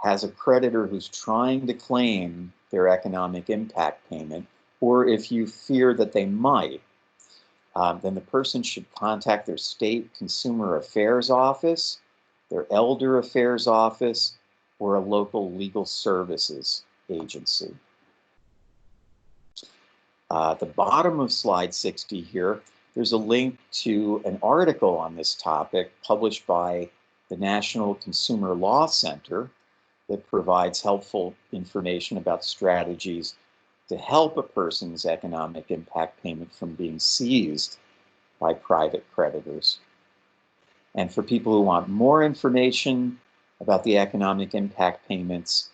has a creditor who's trying to claim their economic impact payment, or if you fear that they might, then the person should contact their state consumer affairs office, their elder affairs office, or a local legal services agency. At the bottom of slide 60 here, there's a link to an article on this topic published by the National Consumer Law Center that provides helpful information about strategies to help a person's economic impact payment from being seized by private creditors. And for people who want more information about the economic impact payments,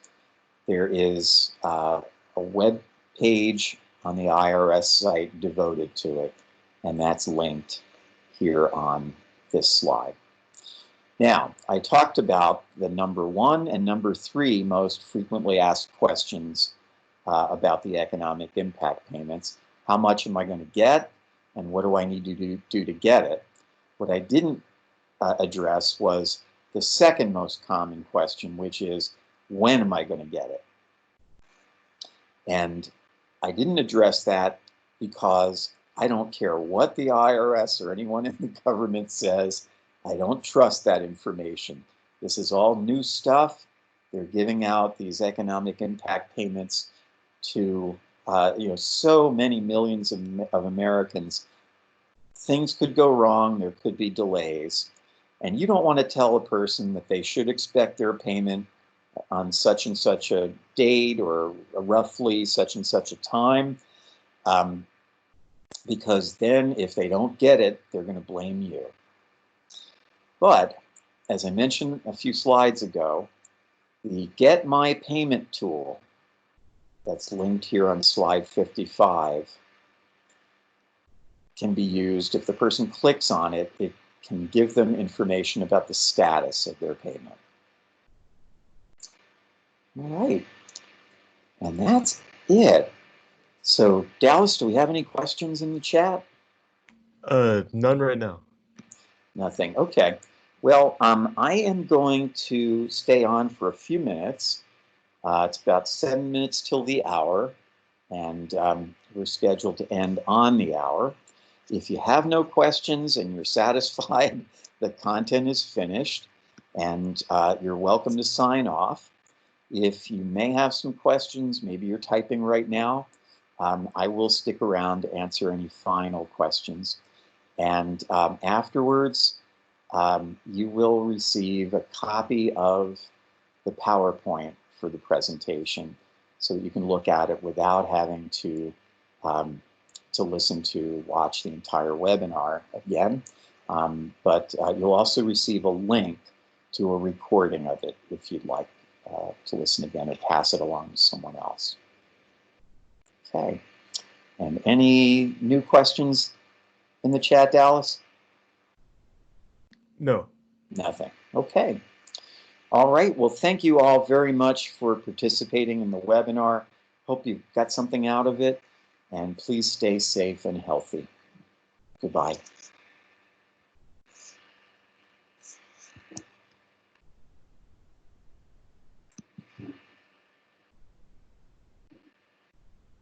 there is a web page on the IRS site devoted to it, and that's linked here on this slide. Now, I talked about the number 1 and number 3 most frequently asked questions about the economic impact payments. How much am I going to get, and what do I need to do to get it? What I didn't address was the second most common question, which is, when am I going to get it? And I didn't address that because I don't care what the IRS or anyone in the government says. I don't trust that information. This is all new stuff. They're giving out these economic impact payments to so many millions of Americans. Things could go wrong. There could be delays. And you don't want to tell a person that they should expect their payment on such and such a date or roughly such and such a time, because then if they don't get it, they're going to blame you. But as I mentioned a few slides ago, the Get My Payment tool that's linked here on slide 55 can be used. If the person clicks on it, it can give them information about the status of their payment. All right, and that's it. So, Dallas, do we have any questions in the chat? None right now. Nothing. Okay. Well, I am going to stay on for a few minutes. It's about 7 minutes till the hour, and we're scheduled to end on the hour. If you have no questions and you're satisfied the content is finished, and you're welcome to sign off. If you may have some questions, maybe you're typing right now, I will stick around to answer any final questions. And afterwards, you will receive a copy of the PowerPoint for the presentation so that you can look at it without having to watch the entire webinar again. But you'll also receive a link to a recording of it if you'd like to listen again or pass it along to someone else. Okay. And any new questions in the chat, Dallas? No. Nothing. Okay. All right. Well, thank you all very much for participating in the webinar. Hope you got something out of it. And please stay safe and healthy. Goodbye.